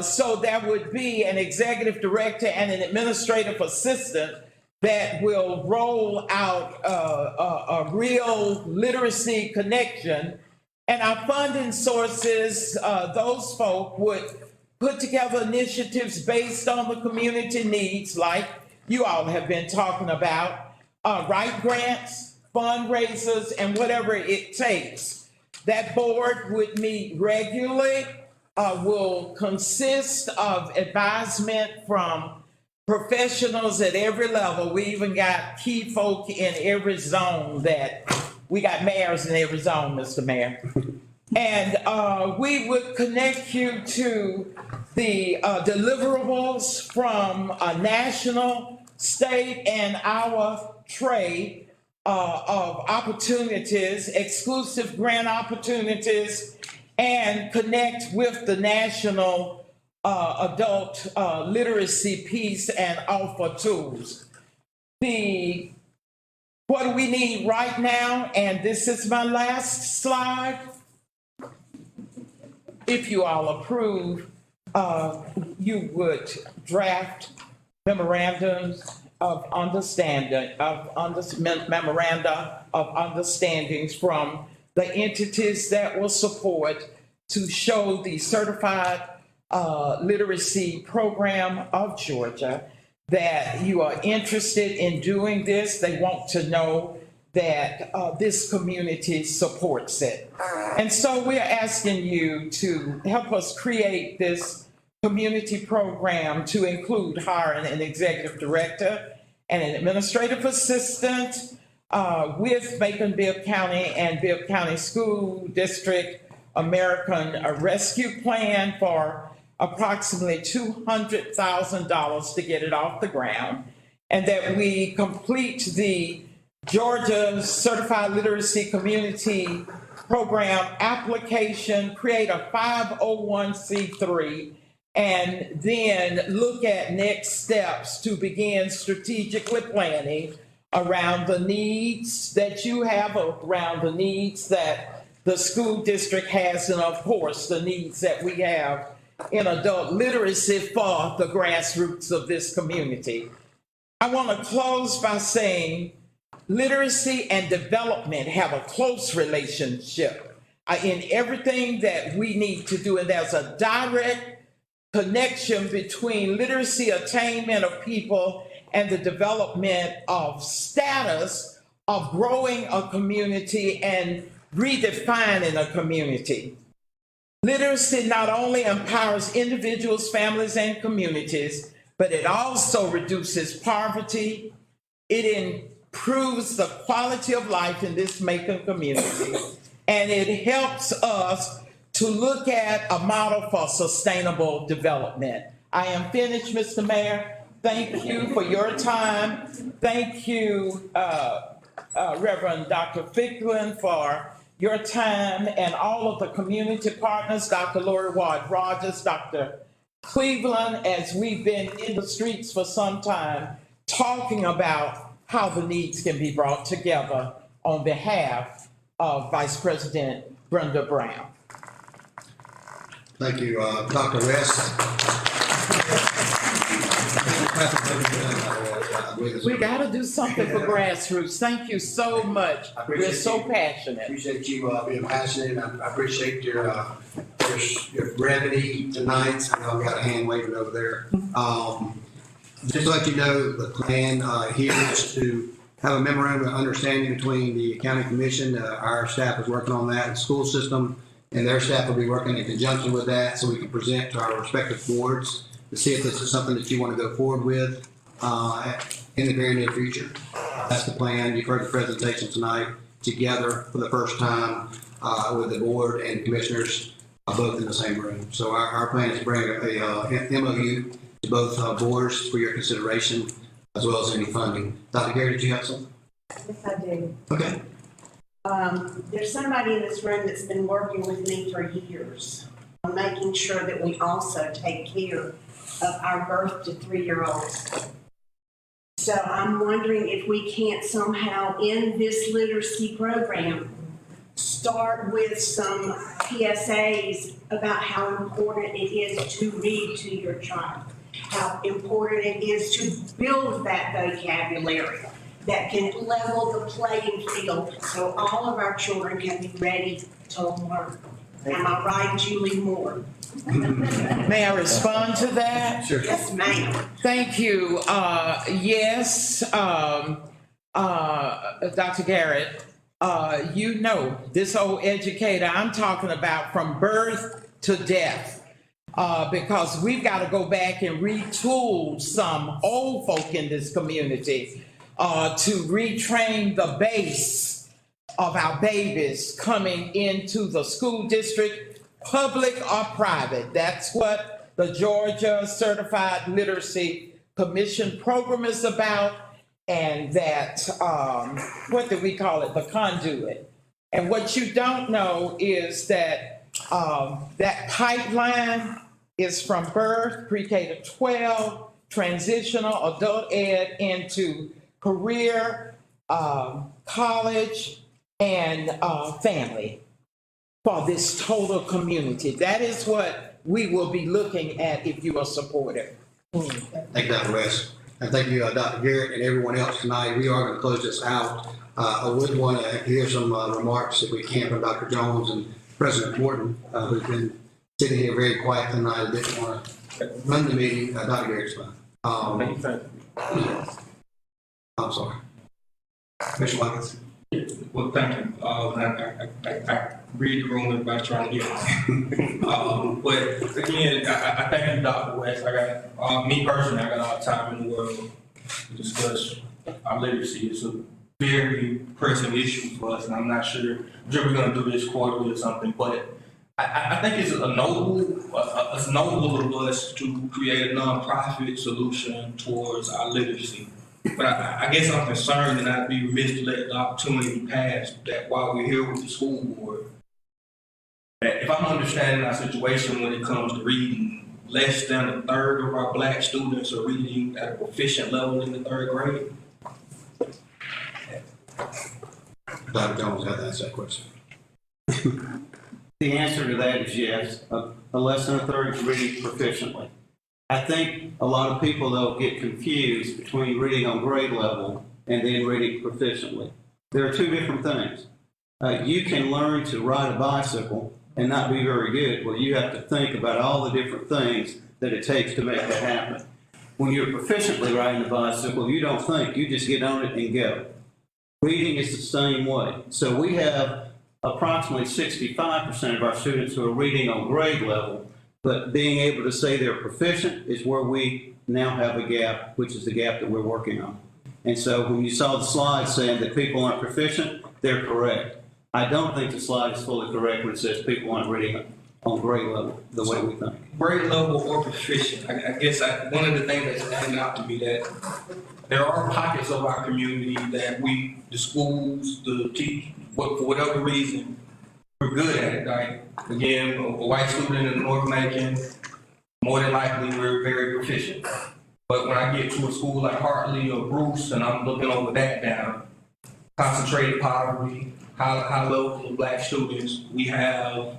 so there would be an executive director and an administrative assistant that will roll out a real literacy connection. And our funding sources, those folk would put together initiatives based on the community needs, like you all have been talking about, write grants, fundraisers, and whatever it takes. That board would meet regularly, will consist of advisement from professionals at every level. We even got key folk in every zone we got mayors in every zone, Mr. Mayor. And we would connect you to the deliverables from a national, state, and our trade of opportunities, exclusive grant opportunities, and connect with the national adult literacy piece and offer tools. What do we need right now? And this is my last slide. If you all approve, you would draft memorandums of understanding, memoranda of understandings from the entities that will support to show the Certified Literacy Program of Georgia that you are interested in doing this. They want to know that this community supports it. And so we're asking you to help us create this community program to include hiring an executive director and an administrative assistant with Macon-Bibb County and Bibb County School District American Rescue Plan for approximately $200,000 to get it off the ground, and that we complete the Georgia Certified Literacy Community Program application, create a 501c3, and then look at next steps to begin strategically planning around the needs that you have, around the needs that the school district has, and of course, the needs that we have in adult literacy for the grassroots of this community. I want to close by saying literacy and development have a close relationship in everything that we need to do, and there's a direct connection between literacy attainment of people and the development of status of growing a community and redefining a community. Literacy not only empowers individuals, families, and communities, but it also reduces poverty. It improves the quality of life in this Macon community, and it helps us to look at a model for sustainable development. I am finished, Mr. Mayor. Thank you for your time. Thank you, Reverend Dr. Ficklin, for your time, and all of the community partners, Dr. Lori Ward Rogers, Dr. Cleveland, as we've been in the streets for some time, talking about how the needs can be brought together on behalf of Vice President Brenda Brown. Thank you, Dr. West. We got to do something for grassroots. Thank you so much. We're so passionate. Appreciate you being passionate. I appreciate your brevity tonight. I know I've got a hand waving over there. Just to let you know, the plan here is to have a memorandum of understanding between the county commission. Our staff is working on that, the school system, and their staff will be working in conjunction with that, so we can present to our respective boards to see if this is something that you want to go forward with in the very near future. That's the plan. You've heard the presentation tonight together for the first time with the board and commissioners both in the same room. So our plan is to bring a MOU to both boards for your consideration, as well as any funding. Dr. Gary, did you have something? Yes, I do. Okay. There's somebody in this room that's been working with me for years on making sure that we also take care of our birth to 3-year-olds. So I'm wondering if we can't somehow in this literacy program start with some PSAs about how important it is to read to your child, how important it is to build that vocabulary that can level the playing field so all of our children can be ready to learn. Am I right, Julie Moore? May I respond to that? Sure. Yes, ma'am. Thank you. Yes, Dr. Garrett, you know, this old educator I'm talking about from birth to death, because we've got to go back and retool some old folk in this community to retrain the base of our babies coming into the school district, public or private. That's what the Georgia Certified Literacy Commission program is about, and that, what do we call it, the conduit. And what you don't know is that that pipeline is from birth, pre-K to 12, transitional adult ed into career, college, and family for this total community. That is what we will be looking at if you are supportive. Thank you, Dr. West. And thank you, Dr. Garrett, and everyone else tonight. We are going to close this out. I would want to hear some remarks, if we can, from Dr. Jones and President Morton, who's been sitting here very quiet tonight and didn't want to run the meeting. Dr. Garrett's fine. I'm sorry. Commissioner Watkins. Well, thank you. I read the room, everybody's trying to get but again, I thank you, Dr. West. I got, me personally, I got all the time in the world to discuss our literacy. It's a very pressing issue for us, and I'm not sure we're going to do this quarterly or something, but I think it's noble of us to create a nonprofit solution towards our literacy. But I guess I'm concerned, and I'd be remiss to let the opportunity pass, that while we're here with the school board, that if I'm understanding our situation when it comes to reading, less than a third of our Black students are reading at a proficient level in the 3rd grade. Dr. Jones has to answer that question. The answer to that is yes. A less than a third is reading proficiently. I think a lot of people, though, get confused between reading on grade level and then reading proficiently. There are two different things. You can learn to ride a bicycle and not be very good. Well, you have to think about all the different things that it takes to make that happen. When you're proficiently riding a bicycle, you don't think, you just get on it and go. Reading is the same way. So we have approximately 65% of our students who are reading on grade level, but being able to say they're proficient is where we now have a gap, which is the gap that we're working on. And so when you saw the slide saying that people aren't proficient, they're correct. I don't think the slide is fully correct when it says people aren't reading on grade level the way we think. Grade level or proficient, I guess one of the things that stands out to me that there are pockets of our community that the schools, the teachers, for whatever reason, we're good at it. Like, again, a white student in North Macon, more than likely we're very proficient. But when I get to a school like Hartley or Bruce and I'm looking over that down, concentrated poverty, high level of black students, we have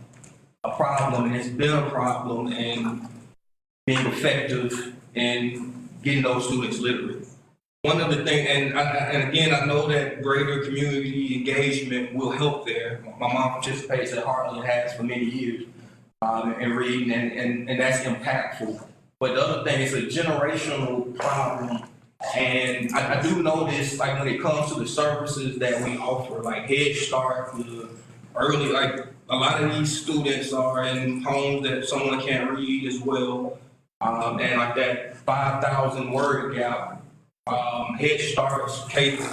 a problem, and it's been a problem in being effective in getting those students literate. One of the things, and again, I know that greater community engagement will help there. My mom participates at Hartley and has for many years in reading, and that's impactful. But the other thing is a generational problem. And I do notice, like, when it comes to the services that we offer, like Head Start, early, like, a lot of these students are in homes that someone can't read as well. And like that 5,000 word gap, Head Start's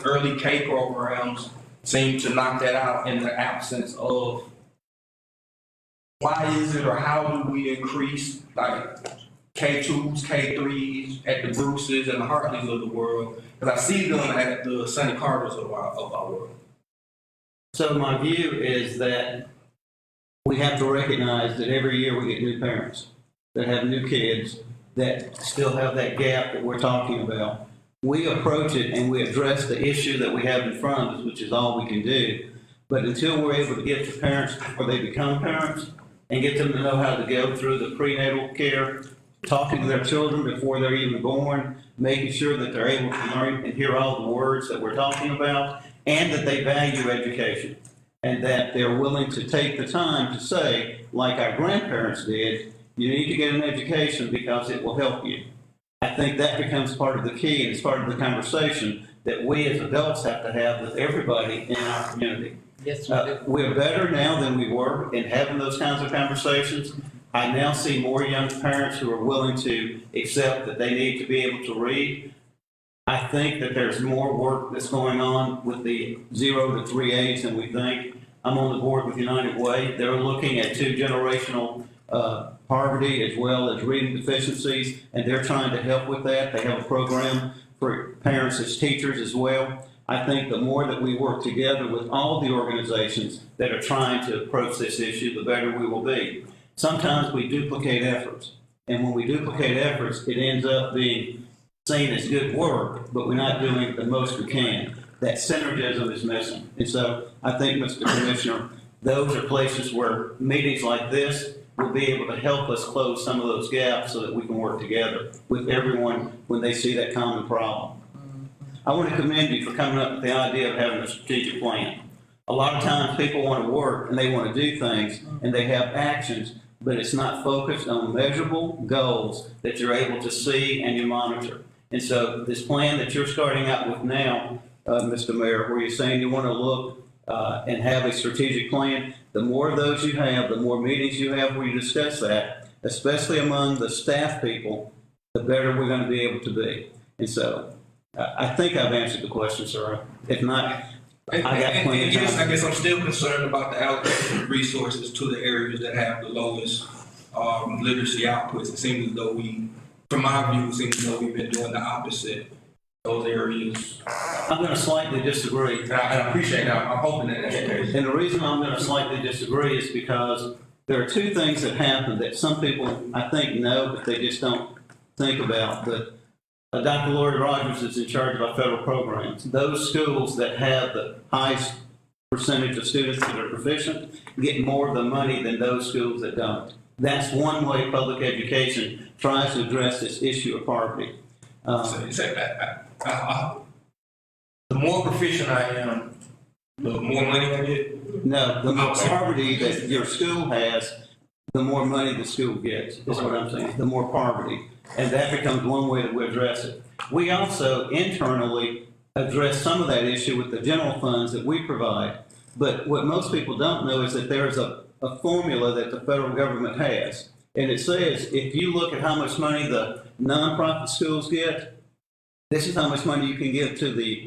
early K programs seem to knock that out in the absence of why is it or how do we increase, like, K2s, K3s at the Bruces and the Hartleys of the world, because I see them at the Sonny Carters of our world. So my view is that we have to recognize that every year we get new parents that have new kids that still have that gap that we're talking about. We approach it and we address the issue that we have in front of us, which is all we can do. But until we're able to get to parents before they become parents and get them to know how to go through the prenatal care, talking to their children before they're even born, making sure that they're able to learn and hear all the words that we're talking about, and that they value education, and that they're willing to take the time to say, like our grandparents did, you need to get an education because it will help you. I think that becomes part of the key, and it's part of the conversation that we as adults have to have with everybody in our community. Yes, we do. We're better now than we were in having those kinds of conversations. I now see more young parents who are willing to accept that they need to be able to read. I think that there's more work that's going on with the 0 to 3 age than we think. I'm on the board with United Way. They're looking at 2 generational poverty as well as reading deficiencies, and they're trying to help with that. They have a program for parents as teachers as well. I think the more that we work together with all the organizations that are trying to approach this issue, the better we will be. Sometimes we duplicate efforts, and when we duplicate efforts, it ends up being seen as good work, but we're not doing the most we can. That synergism is missing. And so I think, Mr. Commissioner, those are places where meetings like this will be able to help us close some of those gaps so that we can work together with everyone when they see that common problem. I want to commend you for coming up with the idea of having a strategic plan. A lot of times people want to work and they want to do things and they have actions, but it's not focused on measurable goals that you're able to see and you monitor. And so this plan that you're starting out with now, Mr. Mayor, where you're saying you want to look and have a strategic plan, the more of those you have, the more meetings you have where you discuss that, especially among the staff people, the better we're going to be able to be. And so I think I've answered the question, sir. If not, I got plenty of time. I guess I'm still concerned about the allocation of resources to the areas that have the lowest literacy outputs. It seems as though from my view, it seems as though we've been doing the opposite. Those areas. I'm going to slightly disagree. I appreciate that. I'm hoping that that's the case. And the reason I'm going to slightly disagree is because there are 2 things that happen that some people, I think, know, but they just don't think about. But Dr. Lori Rogers is in charge of our federal programs. Those schools that have the highest percentage of students that are proficient get more of the money than those schools that don't. That's one way public education tries to address this issue of poverty. The more proficient I am, the more money I get? No, the more poverty that your school has, the more money the school gets, is what I'm saying, the more poverty. And that becomes one way that we address it. We also internally address some of that issue with the general funds that we provide. But what most people don't know is that there's a formula that the federal government has. And it says, if you look at how much money the nonprofit schools get, this is how much money you can give to the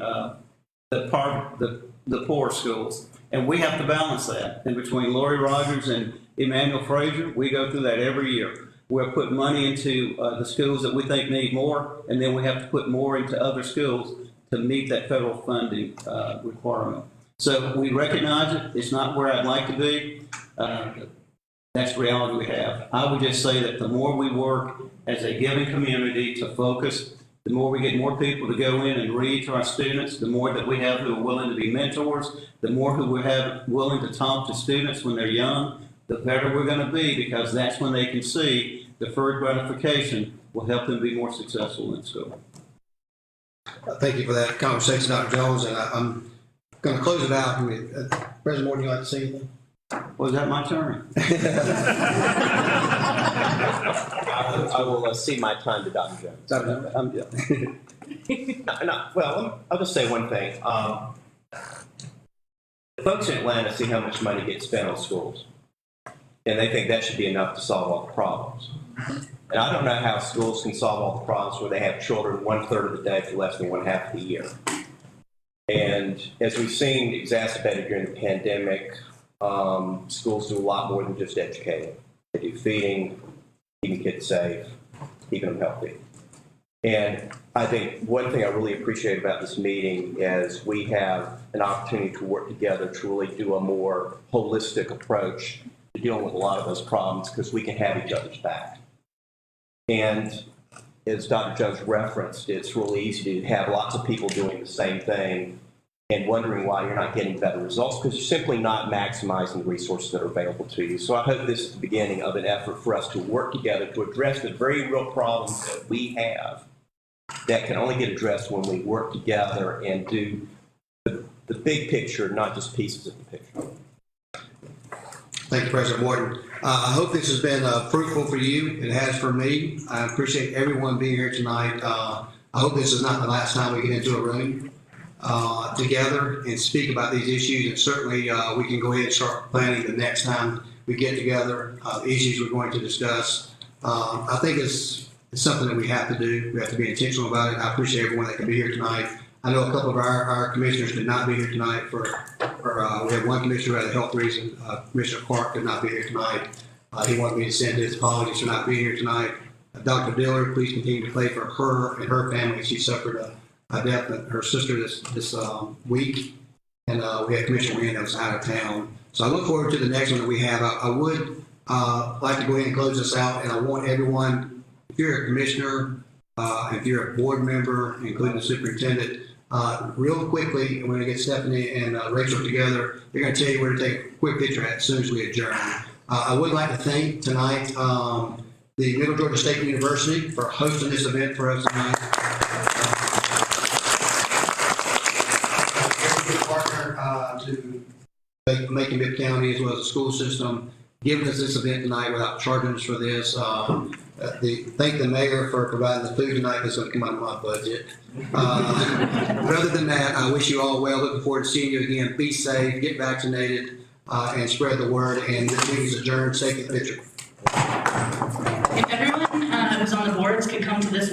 poor schools. And we have to balance that. And between Lori Rogers and Emmanuel Frazier, we go through that every year. We'll put money into the schools that we think need more, and then we have to put more into other schools to meet that federal funding requirement. So we recognize it. It's not where I'd like to be. That's the reality we have. I would just say that the more we work as a giving community to focus, the more we get more people to go in and read to our students, the more that we have who are willing to be mentors, the more who we have willing to talk to students when they're young, the better we're going to be, because that's when they can see deferred gratification will help them be more successful in school. Thank you for that conversation, Dr. Jones, and I'm going to close it out with President Morton. You like to say anything? Was that my turn? I will cede my time to Dr. Jones. Dr. Jones? Well, I'll just say one thing. The folks in Atlanta see how much money gets spent on schools, and they think that should be enough to solve all the problems. And I don't know how schools can solve all the problems where they have children 1/3 of the day for less than 1/2 of the year. And as we've seen exacerbated during the pandemic, schools do a lot more than just educating. They do feeding, keeping kids safe, keeping them healthy. And I think one thing I really appreciate about this meeting is we have an opportunity to work together to really do a more holistic approach to dealing with a lot of those problems, because we can have each other's back. And as Dr. Jones referenced, it's really easy to have lots of people doing the same thing and wondering why you're not getting better results, because you're simply not maximizing the resources that are available to you. So I hope this is the beginning of an effort for us to work together to address the very real problems that we have that can only get addressed when we work together and do the big picture, not just pieces of the picture. Thank you, President Morton. I hope this has been fruitful for you. It has for me. I appreciate everyone being here tonight. I hope this is not the last time we get into a room together and speak about these issues. And certainly we can go ahead and start planning the next time we get together, the issues we're going to discuss. I think it's something that we have to do. We have to be intentional about it. I appreciate everyone that can be here tonight. I know a couple of our commissioners could not be here tonight we have one commissioner who had a health reason. Commissioner Clark could not be here tonight. He wanted me to send his apologies for not being here tonight. Dr. Dillard, please continue to pray for her and her family. She suffered a death of her sister this week. And we had Commissioner Rand that was out of town. So I look forward to the next one that we have. I would like to go ahead and close this out, and I want everyone, if you're a commissioner, if you're a board member, including the superintendent, real quickly, we're going to get Stephanie and Rachel together. They're going to tell you where to take a quick picture as soon as we adjourn. I would like to thank tonight the Middle Georgia State University for hosting this event for us tonight. Every partner to Macon-Bibb County as well as the school system giving us this event tonight without charging us for this. Thank the mayor for providing the food tonight. That's going to come out of my budget. But other than that, I wish you all well. Looking forward to seeing you again. Be safe, get vaccinated, and spread the word. And this meeting is adjourned. Take a picture. If everyone who's on the boards could come to this